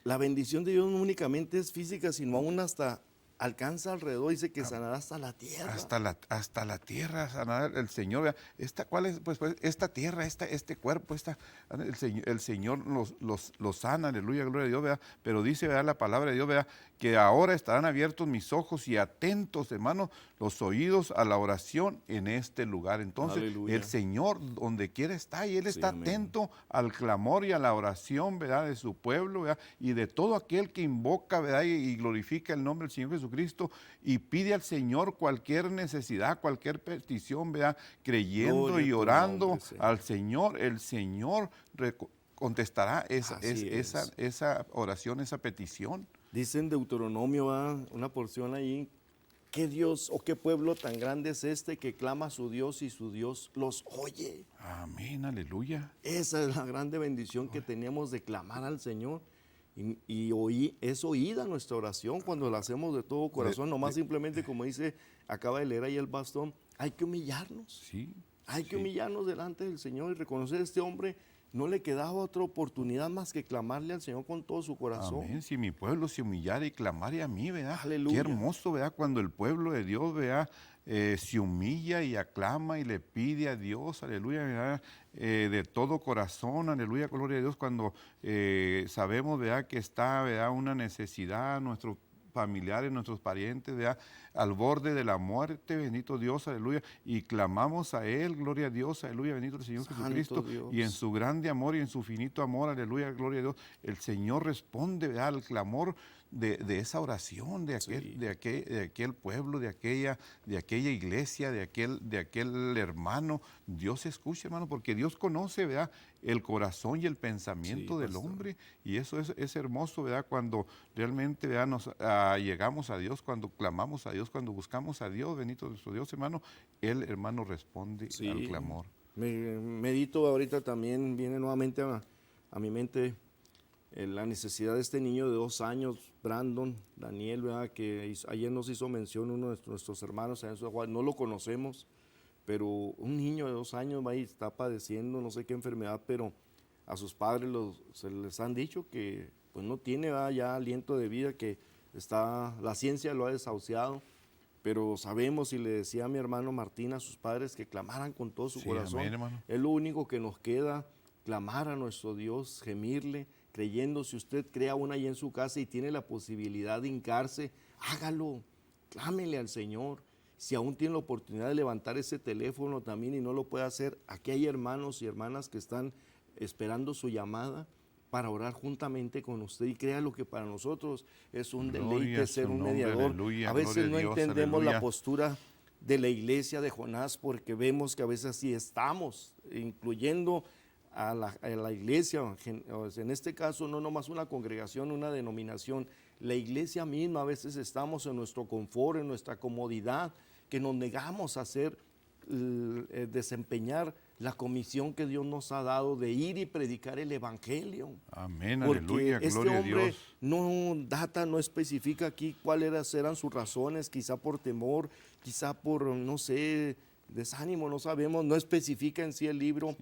la bendición de Dios no únicamente es física, sino aún hasta alcanza alrededor, dice que sanará hasta la tierra.
Hasta la tierra sanará el Señor. ¿Verdad? ¿Cuál es? Pues, esta tierra, este cuerpo, el Señor los sana, aleluya, gloria a Dios, ¿verdad? Pero dice, ¿verdad?, la palabra de Dios, ¿verdad?, que ahora estarán abiertos mis ojos y atentos, hermano, los oídos a la oración en este lugar. Entonces,
Aleluya.
el Señor donde quiera está, y Él
Sí,
está
amén.
atento al clamor y a la oración, ¿verdad?, de su pueblo, ¿verdad?, y de todo aquel que invoca, ¿verdad?, y glorifica el nombre del Señor Jesucristo y pide al Señor cualquier necesidad, cualquier petición, ¿verdad?, creyendo
Gloria a
y
tu
orando
nombre, Señor.
al Señor. El Señor contestará
Así es.
esa oración, esa petición.
Dice en Deuteronomio, una porción ahí, ¿qué Dios o qué pueblo tan grande es este que clama a su Dios y su Dios los oye?
Amén, aleluya.
Esa es la grande bendición que tenemos de clamar al Señor. Es oída nuestra oración cuando la hacemos de todo corazón, nomás simplemente como dice, acaba de leer ahí el bastón, hay que humillarnos.
Sí.
Hay que
sí.
humillarnos delante del Señor y reconocer a este hombre. No le quedaba otra oportunidad más que clamarle al Señor con todo su corazón.
Amén. Si mi pueblo se humillara y clamara a mí, ¿verdad?
Aleluya.
Qué hermoso, ¿verdad? Cuando el pueblo de Dios, ¿verdad?, se humilla y aclama y le pide a Dios, aleluya, ¿verdad?, de todo corazón, aleluya, gloria a Dios, cuando sabemos, ¿verdad?, que está, ¿verdad?, una necesidad, nuestros familiares, nuestros parientes, ¿verdad?, al borde de la muerte, bendito Dios, aleluya, y clamamos a Él, gloria a Dios, aleluya, bendito el Señor
Santo
Jesucristo,
Dios.
y en su grande amor y en su finito amor, aleluya, gloria a Dios, el Señor responde, ¿verdad?, al clamor de esa oración, de aquel pueblo, de aquella iglesia, de aquel hermano. Dios escucha, hermano, porque Dios conoce, ¿verdad?, el corazón y el pensamiento del hombre, y eso es hermoso, ¿verdad?, cuando realmente, ¿verdad?, nos llegamos a Dios, cuando clamamos a Dios, cuando buscamos a Dios, bendito nuestro Dios, hermano, Él, hermano, responde al clamor.
Medito ahorita también, viene nuevamente a mi mente la necesidad de este niño de 2 años, Brandon, Daniel, ¿verdad?, que ayer nos hizo mención uno de nuestros hermanos, no lo conocemos, pero un niño de 2 años va y está padeciendo no sé qué enfermedad, pero a sus padres se les han dicho que pues no tiene, ¿verdad?, ya aliento de vida, que la ciencia lo ha desahuciado, pero sabemos, y le decía a mi hermano Martín a sus padres, que clamaran con todo su corazón.
Amén, hermano.
Es lo único que nos queda, clamar a nuestro Dios, gemirle, creyendo. Si usted crea aún ahí en su casa y tiene la posibilidad de hincarse, hágalo, clámele al Señor. Si aún tiene la oportunidad de levantar ese teléfono también y no lo puede hacer, aquí hay hermanos y hermanas que están esperando su llamada para orar juntamente con usted, y créalo que para nosotros es un deleite ser un mediador.
Aleluya,
a veces no
Dios,
entendemos
aleluya.
la postura de la iglesia de Jonás, porque vemos que a veces sí estamos, incluyendo a la iglesia, en este caso no nomás una congregación, una denominación, la iglesia misma, a veces estamos en nuestro confort, en nuestra comodidad, que nos negamos a desempeñar la comisión que Dios nos ha dado de ir y predicar el evangelio.
Amén,
Porque
aleluya,
este
gloria a
hombre
Dios.
no especifica aquí cuáles eran sus razones, quizá por temor, quizá por, no sé, desánimo, no sabemos, no especifica en sí el libro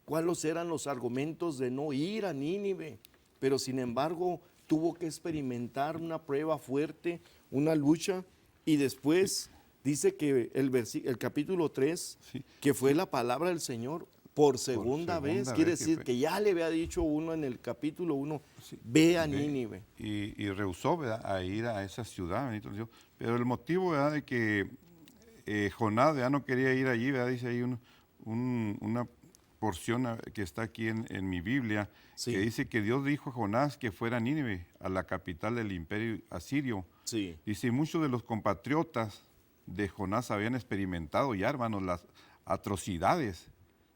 cuáles eran los argumentos de no ir a Nínive, pero sin embargo tuvo que experimentar una prueba fuerte, una lucha, y después dice que el capítulo 3, que fue la palabra del Señor por segunda vez, quiere decir que ya le había dicho uno en el capítulo 1, ve a Nínive.
Y rehusó, ¿verdad?, a ir a esa ciudad, bendito Dios. Pero el motivo, ¿verdad?, de que Jonás ya no quería ir allí, ¿verdad?, dice ahí una porción que está aquí en mi Biblia, que dice que Dios dijo a Jonás que fuera a Nínive, a la capital del imperio asirio.
Sí.
Dice, muchos de los compatriotas de Jonás habían experimentado ya, hermanos, las atrocidades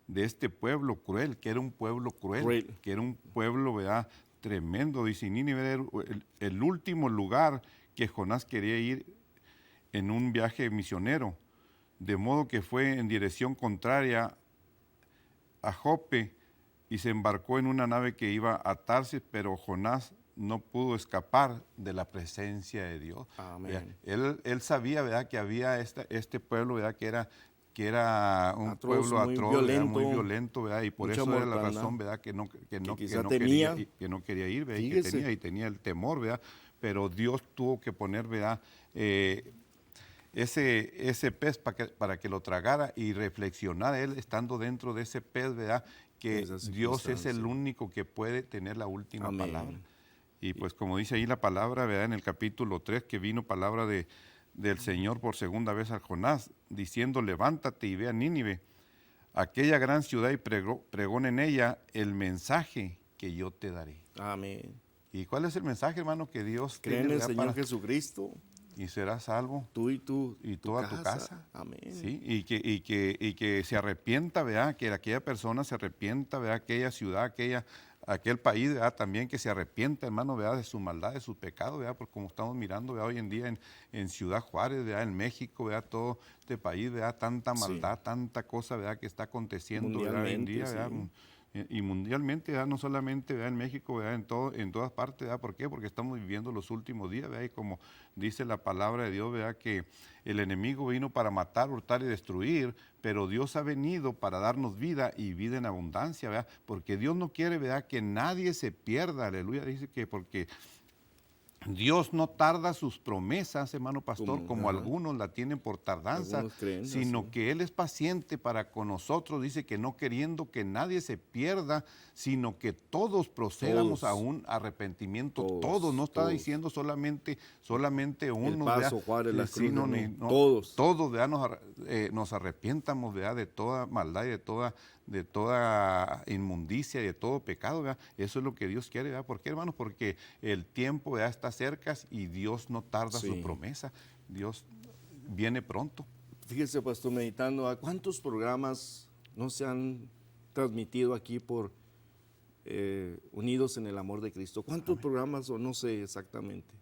de este pueblo cruel, que era un pueblo cruel, que era un pueblo, ¿verdad?, tremendo. Dice, Nínive era el último lugar que Jonás quería ir en un viaje misionero, de modo que fue en dirección contraria a Jope y se embarcó en una nave que iba a Tarsis, pero Jonás no pudo escapar de la presencia de Dios.
Amén.
Él sabía, ¿verdad?, que había este pueblo, ¿verdad?, que era un
Atroz,
pueblo
muy
atroz,
violento,
muy violento, ¿verdad?, y por
mucha
eso era la
mortandad,
razón, ¿verdad?, que no quería ir, ¿verdad?, y tenía el temor, ¿verdad?, pero Dios tuvo que poner, ¿verdad?, ese pez para que lo tragara y reflexionara él estando dentro de ese pez, ¿verdad?, que Dios es el único que puede tener la última palabra. Y pues como dice ahí la palabra, ¿verdad?, en el capítulo 3, que vino palabra del Señor por segunda vez a Jonás, diciendo, levántate y ve a Nínive, aquella gran ciudad, y pregón en ella el mensaje que yo te daré.
Amén.
¿Y cuál es el mensaje, hermano, que Dios
cree en el Señor Jesucristo?
Y serás salvo.
Tú y
toda tu casa.
Amén.
Sí, y que se arrepienta, ¿verdad?, que aquella persona se arrepienta, ¿verdad?, aquella ciudad, aquel país, ¿verdad?, también que se arrepienta, hermano, ¿verdad?, de su maldad, de su pecado, ¿verdad?, porque como estamos mirando, ¿verdad?, hoy en día en Ciudad Juárez, ¿verdad?, en México, ¿verdad?, todo este país, ¿verdad?, tanta maldad, tanta cosa, ¿verdad?, que está aconteciendo, ¿verdad?, hoy en día, ¿verdad?, y mundialmente, ¿verdad?, no solamente, ¿verdad?, en México, ¿verdad?, en todas partes, ¿verdad?, ¿por qué? Porque estamos viviendo los últimos días, ¿verdad?, y como dice la palabra de Dios, ¿verdad?, que el enemigo vino para matar, hurtar y destruir, pero Dios ha venido para darnos vida y vida en abundancia, ¿verdad?, porque Dios no quiere, ¿verdad?, que nadie se pierda, aleluya, dice que porque Dios no tarda sus promesas, hermano pastor, como algunos la tienen por tardanza, sino que Él es paciente para con nosotros. Dice que no queriendo que nadie se pierda, sino que todos procedamos a un arrepentimiento. Todos, no está diciendo solamente unos,
El Paso, Juárez, la Cruz,
sino todos, ¿verdad?, nos arrepientamos, ¿verdad?, de toda maldad y de toda inmundicia y de todo pecado, ¿verdad? Eso es lo que Dios quiere, ¿verdad? ¿Por qué, hermanos? Porque el tiempo ya está cerca y Dios no tarda
Sí.
su promesa. Dios viene pronto.
Fíjese, pastor, meditando, ¿a cuántos programas no se han transmitido aquí por Unidos en el Amor de Cristo? ¿Cuántos programas o no sé exactamente?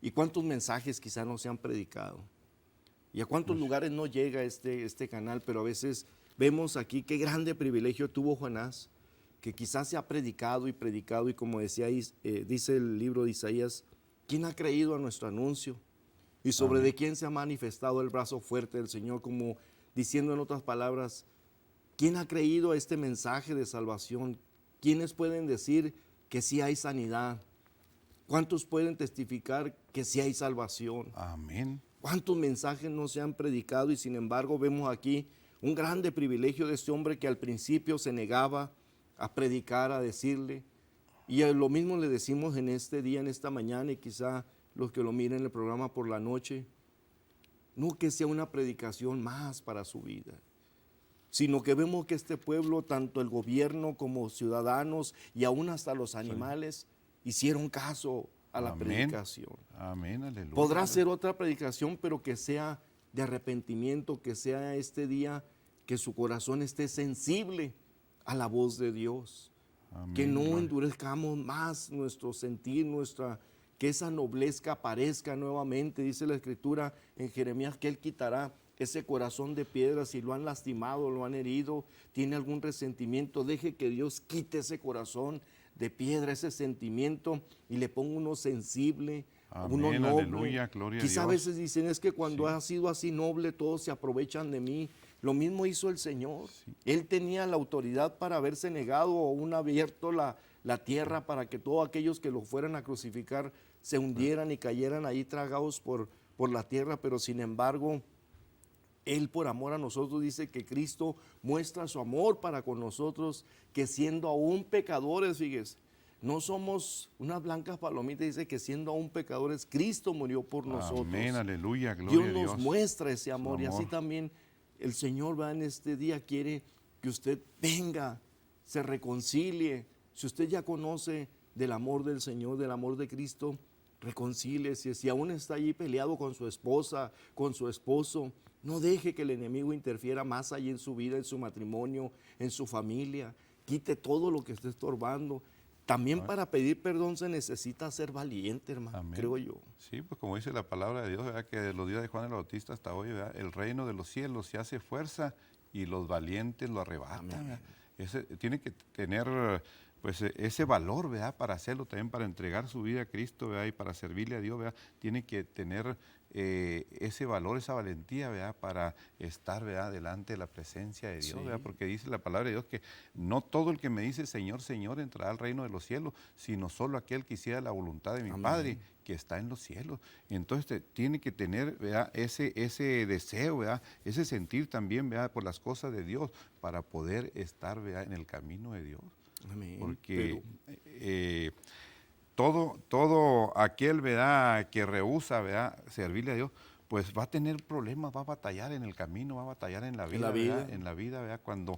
¿Y cuántos mensajes quizá no se han predicado? ¿Y a cuántos lugares no llega este canal? Pero a veces vemos aquí qué grande privilegio tuvo Jonás, que quizás se ha predicado y como decía, dice el libro de Isaías, ¿quién ha creído a nuestro anuncio? Y sobre de quién se ha manifestado el brazo fuerte del Señor, como diciendo en otras palabras, ¿quién ha creído a este mensaje de salvación? ¿Quiénes pueden decir que sí hay sanidad? ¿Cuántos pueden testificar que sí hay salvación?
Amén.
¿Cuántos mensajes no se han predicado? Y sin embargo vemos aquí un grande privilegio de este hombre que al principio se negaba a predicar, a decirle. Y lo mismo le decimos en este día, en esta mañana, y quizá los que lo miren en el programa por la noche, no que sea una predicación más para su vida, sino que vemos que este pueblo, tanto el gobierno como ciudadanos y aún hasta los animales, hicieron caso a la predicación.
Amén, aleluya.
Podrá ser otra predicación, pero que sea de arrepentimiento, que sea este día que su corazón esté sensible a la voz de Dios.
Amén,
Que no
gloria.
endurezcamos más nuestro sentir, que esa noblezca aparezca nuevamente. Dice la Escritura en Jeremías que Él quitará ese corazón de piedra. Si lo han lastimado, lo han herido, tiene algún resentimiento, deje que Dios quite ese corazón de piedra, ese sentimiento, y le ponga uno sensible, uno
Amén,
noble.
aleluya, gloria a
Quizá a
Dios.
veces dicen, es que cuando ha sido así noble, todos se aprovechan de mí. Lo mismo hizo el Señor. Él tenía la autoridad para haberse negado o aún abierto la tierra para que todos aquellos que lo fueran a crucificar se hundieran y cayeran ahí tragados por la tierra, pero sin embargo, Él por amor a nosotros dice que Cristo muestra su amor para con nosotros, que siendo aún pecadores, fíjese, no somos unas blancas palomitas, dice que siendo aún pecadores, Cristo murió por nosotros.
Amén, aleluya, gloria
Dios
a Dios.
nos muestra ese amor, y así
amor.
también el Señor va en este día, quiere que usted venga, se reconcilie. Si usted ya conoce del amor del Señor, del amor de Cristo, reconcíliese. Si aún está allí peleado con su esposa, con su esposo, no deje que el enemigo interfiera más allí en su vida, en su matrimonio, en su familia. Quite todo lo que esté estorbando. También para pedir perdón se necesita ser valiente, hermano,
Amén.
creo yo.
Sí, pues como dice la palabra de Dios, ¿verdad? Que de los días de Juan el Bautista hasta hoy, ¿verdad? El reino de los cielos se hace fuerza y los valientes lo arrebatan. ¿Verdad? Tiene que tener pues ese valor, ¿verdad? Para hacerlo, también para entregar su vida a Cristo, ¿verdad? Y para servirle a Dios, ¿verdad? Tiene que tener ese valor, esa valentía, ¿verdad? Para estar, ¿verdad? Delante de la presencia de Dios,
Sí.
¿verdad? Porque dice la palabra de Dios que no todo el que me dice Señor, Señor entrará al reino de los cielos, sino solo aquel que hiciera la voluntad de mi
Amén.
Padre que está en los cielos. Entonces tiene que tener, ¿verdad? ese deseo, ¿verdad? Ese sentir también, ¿verdad? Por las cosas de Dios para poder estar, ¿verdad? En el camino de Dios.
Amén.
Porque todo aquel, ¿verdad? Que rehúsa, ¿verdad? Servirle a Dios, pues va a tener problemas, va a batallar en el camino, va a batallar en la vida, ¿verdad? En la vida, ¿verdad? Cuando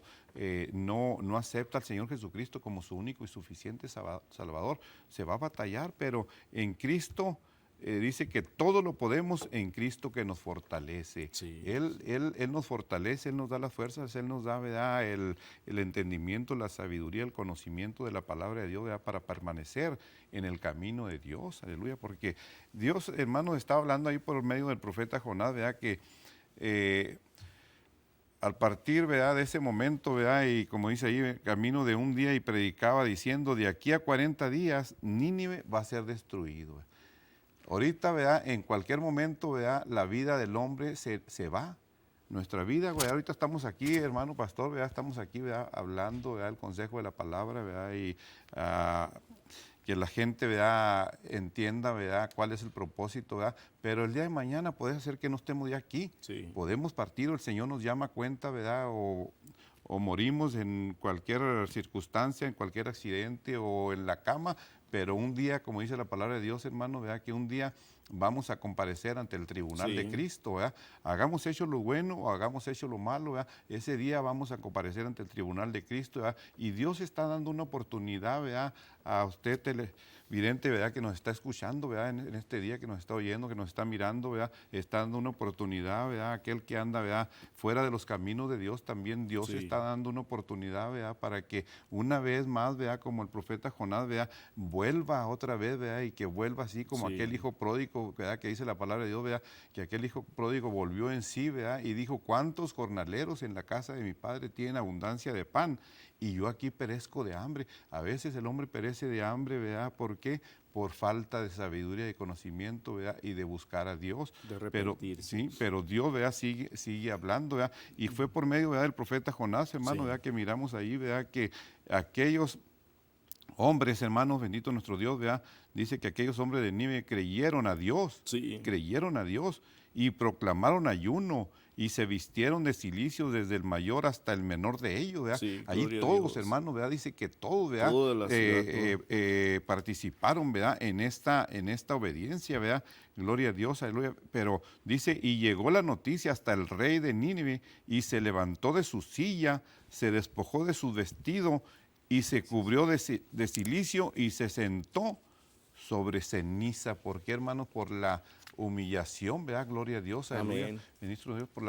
no acepta al Señor Jesucristo como su único y suficiente Salvador, se va a batallar, pero en Cristo dice que todo lo podemos en Cristo que nos fortalece.
Sí.
Él nos fortalece, Él nos da las fuerzas, Él nos da, ¿verdad? El entendimiento, la sabiduría, el conocimiento de la palabra de Dios, ¿verdad? Para permanecer en el camino de Dios, aleluya, porque Dios, hermanos, estaba hablando ahí por medio del profeta Jonás, ¿verdad? Que al partir, ¿verdad? De ese momento, ¿verdad? Y como dice ahí, camino de un día y predicaba diciendo, de aquí a 40 días, Nínive va a ser destruido. Ahorita, ¿verdad? En cualquier momento, ¿verdad? La vida del hombre se va. Nuestra vida, ¿verdad? Ahorita estamos aquí, hermano pastor, ¿verdad? Estamos aquí, ¿verdad? Hablando, ¿verdad? El consejo de la palabra, ¿verdad? Y que la gente, ¿verdad? Entienda, ¿verdad? Cuál es el propósito, ¿verdad? Pero el día de mañana puede ser que no estemos ya aquí.
Sí.
Podemos partir, o el Señor nos llama a cuenta, ¿verdad? O morimos en cualquier circunstancia, en cualquier accidente o en la cama, pero un día, como dice la palabra de Dios, hermano, vea que un día vamos a comparecer ante el tribunal
Sí.
de Cristo, ¿verdad? Hagamos hecho lo bueno o hagamos hecho lo malo, ¿verdad? Ese día vamos a comparecer ante el tribunal de Cristo, ¿verdad? Y Dios está dando una oportunidad, ¿verdad? A usted televidente, ¿verdad? Que nos está escuchando, ¿verdad? En este día que nos está oyendo, que nos está mirando, ¿verdad? Está dando una oportunidad, ¿verdad? Aquel que anda, ¿verdad? Fuera de los caminos de Dios, también Dios
Sí.
está dando una oportunidad, ¿verdad? Para que una vez más, ¿verdad? Como el profeta Jonás, ¿verdad? Vuelva otra vez, ¿verdad? Y que vuelva así como
Sí.
aquel hijo pródigo, ¿verdad? Que dice la palabra de Dios, ¿verdad? Que aquel hijo pródigo volvió en sí, ¿verdad? Y dijo, ¿cuántos jornaleros en la casa de mi padre tienen abundancia de pan? Y yo aquí perezco de hambre. A veces el hombre perece de hambre, ¿verdad? ¿Por qué? Por falta de sabiduría, de conocimiento, ¿verdad? Y de buscar a Dios.
De
Pero,
arrepentirse.
sí, pero Dios, ¿verdad? Sigue hablando, ¿verdad? Y fue por medio, ¿verdad? Del profeta Jonás, hermano,
Sí.
¿verdad? Que miramos ahí, ¿verdad? Que aquellos hombres, hermanos, bendito nuestro Dios, ¿verdad? Dice que aquellos hombres de Nínive creyeron a Dios,
Sí.
creyeron a Dios y proclamaron ayuno y se vistieron de cilicio desde el mayor hasta el menor de ellos, ¿verdad?
Sí,
Allí
gloria a
todos,
Dios.
hermanos, ¿verdad? Dice que todos, ¿verdad?
Toda la ciudad,
Participaron, ¿verdad? En esta obediencia, ¿verdad? Gloria a Dios, aleluya. Pero dice, y llegó la noticia hasta el rey de Nínive y se levantó de su silla, se despojó de su vestido y se cubrió de cilicio y se sentó sobre ceniza. ¿Por qué, hermano? Por la humillación, ¿verdad? Gloria a Dios, aleluya.
Amén.
Ministro Dios, por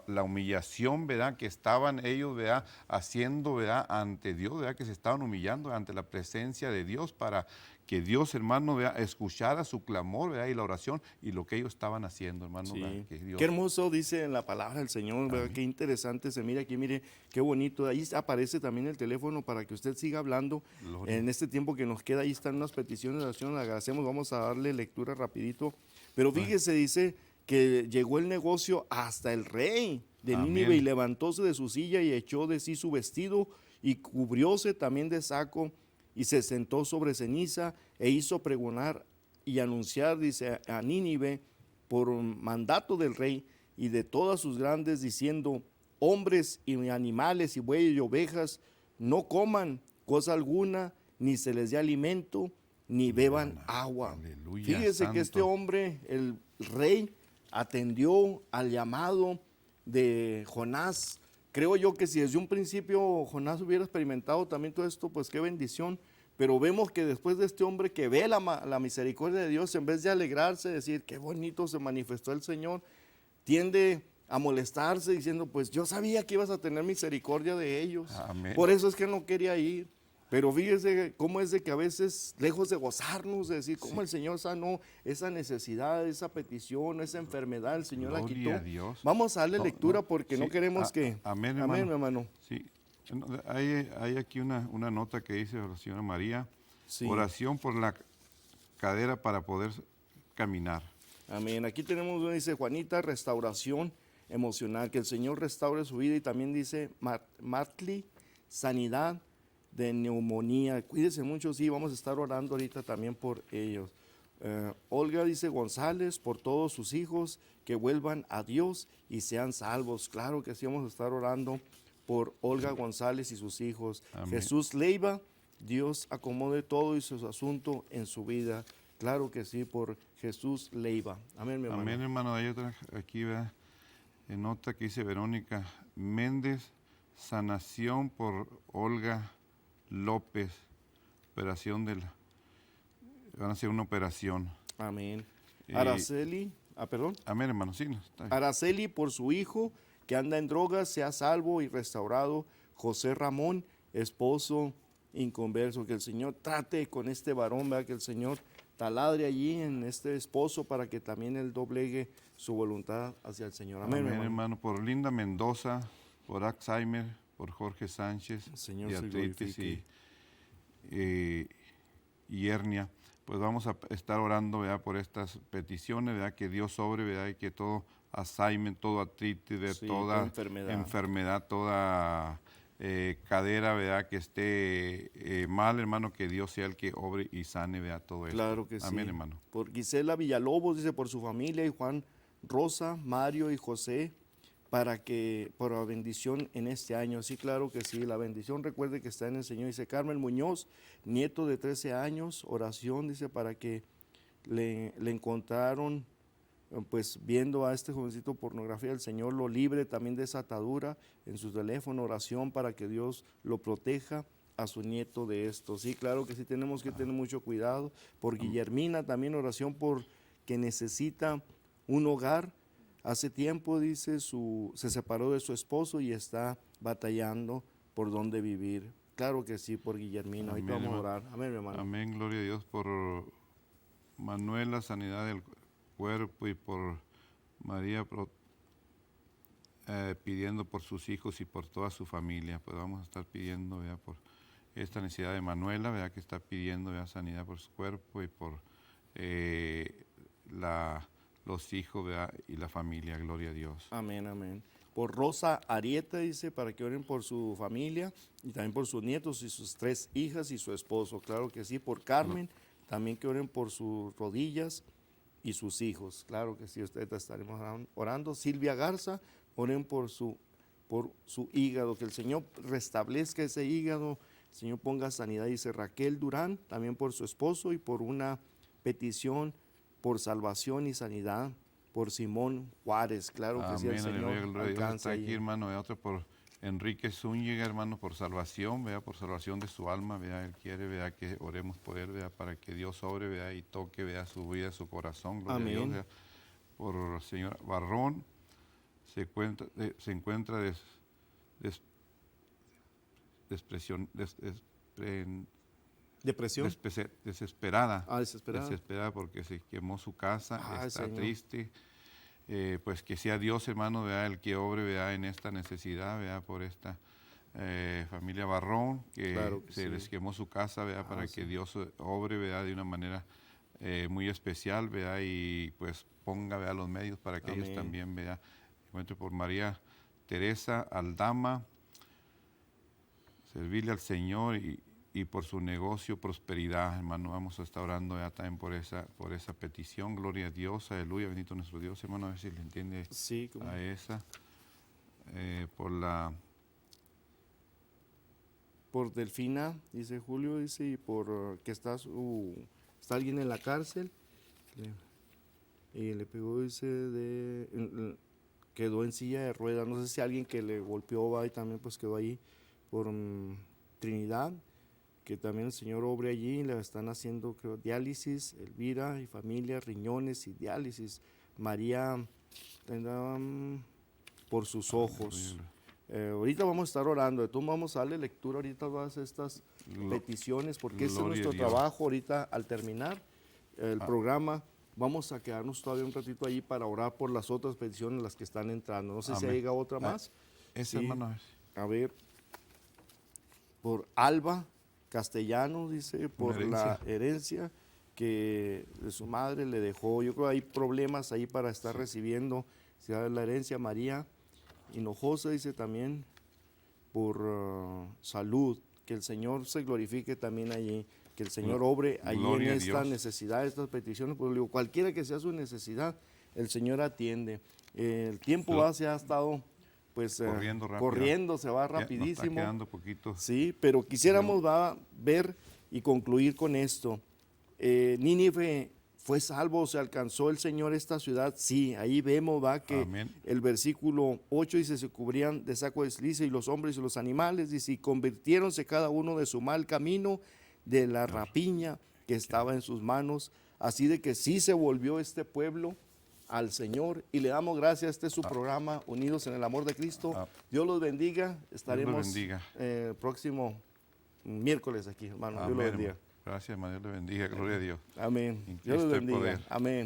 la humillación, ¿verdad? Que estaban ellos, ¿verdad? Haciendo, ¿verdad? Ante Dios, ¿verdad? Que se estaban humillando ante la presencia de Dios para que Dios, hermano, ¿verdad? Escuchara su clamor, ¿verdad? Y la oración y lo que ellos estaban haciendo, hermano.
Sí.
¿verdad? Que Dios,
Qué hermoso dice en la palabra del Señor, ¿verdad? Qué interesante se mira aquí, mire, qué bonito. Ahí aparece también el teléfono para que usted siga hablando.
Gloria.
En este tiempo que nos queda, ahí están unas peticiones de oración, le agradecemos, vamos a darle lectura rapidito. Pero fíjese, dice que llegó el negocio hasta el rey de
Amén.
Nínive y levantóse de su silla y echó de sí su vestido y cubrióse también de saco y se sentó sobre ceniza e hizo pregonar y anunciar, dice, a Nínive por mandato del rey y de todas sus grandes, diciendo, hombres y animales y bueyes y ovejas no coman cosa alguna, ni se les dé alimento, ni beban agua.
Aleluya,
Fíjese que este
santo.
hombre, el rey, atendió al llamado de Jonás. Creo yo que si desde un principio Jonás hubiera experimentado también todo esto, pues qué bendición. Pero vemos que después de este hombre que ve la misericordia de Dios, en vez de alegrarse, decir qué bonito se manifestó el Señor, tiende a molestarse diciendo, pues yo sabía que ibas a tener misericordia de ellos.
Amén.
Por eso es que no quería ir. Pero fíjese cómo es de que a veces, lejos de gozarnos, de decir cómo el Señor sanó esa necesidad, esa petición, esa enfermedad, el Señor la quitó.
Gloria a Dios.
Vamos a darle
No,
lectura
no,
porque no
sí,
queremos que...
amén,
Amén,
hermano.
hermano.
Sí, hay aquí una nota que dice la señora María,
Sí.
oración por la cadera para poder caminar.
Amén. Aquí tenemos, dice Juanita, restauración emocional, que el Señor restaure su vida, y también dice Martli, sanidad de neumonía. Cuídese mucho, sí, vamos a estar orando ahorita también por ellos. Olga dice González, por todos sus hijos que vuelvan a Dios y sean salvos. Claro que sí, vamos a estar orando por Olga González y sus hijos.
Amén.
Jesús Leiva, Dios acomode todo y su asunto en su vida. Claro que sí, por Jesús Leiva. Amén, mi hermano.
Amén, hermano. Hay otra aquí, ¿verdad? En nota que dice Verónica Méndez, sanación por Olga López, operación van a hacer una operación.
Amén.
Y-
Araceli, perdón.
Amén, hermano. Sí, no, está bien.
Araceli, por su hijo que anda en drogas, sea salvo y restaurado. José Ramón, esposo inconverso, que el Señor trate con este varón, ¿verdad? Que el Señor taladre allí en este esposo para que también él doblegue su voluntad hacia el Señor. Amén,
Amén,
hermano.
hermano. Por Linda Mendoza, por Alzheimer, por Jorge Sánchez,
El Señor se
diatritis
glorifique.
y hernia. Pues vamos a estar orando, ¿verdad? Por estas peticiones, ¿verdad? Que Dios sobre, ¿verdad? Y que todo Alzheimer, todo artritis, ¿verdad?
Sí,
toda
toda enfermedad.
toda cadera, ¿verdad? Que esté mal, hermano, que Dios sea el que obre y sane, ¿verdad? Todo esto.
Claro que sí.
Amén, hermano.
Por Gisela Villalobos, dice por su familia, y Juan Rosa, Mario y José, por la bendición en este año. Sí, claro que sí, la bendición recuerde que está en el Señor. Dice Carmen Muñoz, nieto de 13 años, oración, dice, para que le encontraron, pues viendo a este jovencito pornografía, el Señor lo libre también de esa atadura en su teléfono, oración para que Dios lo proteja a su nieto de esto. Sí, claro que sí, tenemos que tener mucho cuidado. Por Guillermina también oración por que necesita un hogar. Hace tiempo, dice, se separó de su esposo y está batallando por dónde vivir. Claro que sí, por Guillermina.
Amén,
Ahorita vamos a
hermano.
orar. Amén, mi hermano.
Amén, gloria a Dios por Manuela, sanidad del cuerpo, y por María pidiendo por sus hijos y por toda su familia. Pues vamos a estar pidiendo, ¿verdad?, por esta necesidad de Manuela, ¿verdad?, que está pidiendo, ¿verdad?, sanidad por su cuerpo y por los hijos, ¿verdad?, y la familia. Gloria a Dios.
Amén, amén. Por Rosa Arieta, dice, para que oren por su familia y también por sus nietos y sus 3 hijas y su esposo. Claro que sí. Por Carmen, también que oren por sus rodillas y sus hijos. Claro que sí, ustedes estaremos orando. Silvia Garza, oren por su hígado, que el Señor restablezca ese hígado, el Señor ponga sanidad. Dice Raquel Durán, también por su esposo y por una petición por salvación y sanidad, por Simón Juárez. Claro que sí, el Señor alcance.
Está aquí, hermano, ¿verdad? Otro por Enrique Zúñiga, hermano, por salvación, ¿verdad?, por salvación de su alma, ¿verdad? Él quiere, ¿verdad?, que oremos por él, ¿verdad?, para que Dios sobre, ¿verdad?, y toque, ¿verdad?, su vida, su corazón. Gloria a Dios, ¿verdad? Por el señor Barrón, se encuentra
Depresión.
Desesperada.
Desesperada.
Desesperada porque se quemó su casa, está
Señor.
triste. Pues que sea Dios, hermano, ¿verdad?, el que obre, ¿verdad?, en esta necesidad, ¿verdad?, por esta familia Barrón, que
Claro que
se
sí.
les quemó su casa, ¿verdad?, para que Dios obre, ¿verdad?, de una manera muy especial, ¿verdad?, y pues ponga, ¿verdad?, los medios para que ellos también, ¿verdad?, encuentren. Por María Teresa Aldama, servirle al Señor y por su negocio, prosperidad, hermano. Vamos a estar orando ya también por esa petición. Gloria a Dios, aleluya, bendito nuestro Dios, hermano. A ver si le entiende
sí,
a esa.
Por Delfina, dice Julio, dice, y por que está alguien en la cárcel, y le pegó, dice, quedó en silla de ruedas. No sé si alguien que le golpeó va y también pues quedó ahí. Por Trinidad, que también el Señor obre allí, le están haciendo, creo, diálisis, Elvira y familia, riñones y diálisis. María, por sus ojos. Ahorita vamos a estar orando, entonces vamos a darle lectura ahorita a todas estas peticiones, porque ese es nuestro trabajo ahorita al terminar el programa. Vamos a quedarnos todavía un ratito ahí para orar por las otras peticiones, las que están entrando. No sé si llega otra más.
Esa, sí. Hermano.
A ver. Por Alba Castellanos, dice, por la herencia que de su madre le dejó. Yo creo que hay problemas ahí para estar recibiendo la herencia. María Hinojosa, dice también, por salud, que el Señor se glorifique también allí, que el Señor obre allí en esta necesidad, estas peticiones. Pues digo, cualquiera que sea su necesidad, el Señor atiende. El tiempo se ha estado pues corriendo, se va rapidísimo.
Nos está quedando poquito.
Sí, pero quisiéramos ver y concluir con esto. Nínive fue salvo, se alcanzó el Señor esta ciudad. Sí, ahí vemos que el versículo 8 dice, se cubrían de saco de silicio y los hombres y los animales, dice, y convirtiéronse cada uno de su mal camino, de la rapiña que estaba en sus manos. Así de que sí se volvió este pueblo al Señor, y le damos gracias. Este es su programa, Unidos en el Amor de Cristo. Dios los bendiga. Estaremos el próximo miércoles aquí, hermano. Dios los bendiga.
Gracias, hermano. Dios le bendiga. Gloria a Dios.
Amén. Dios los bendiga. Amén.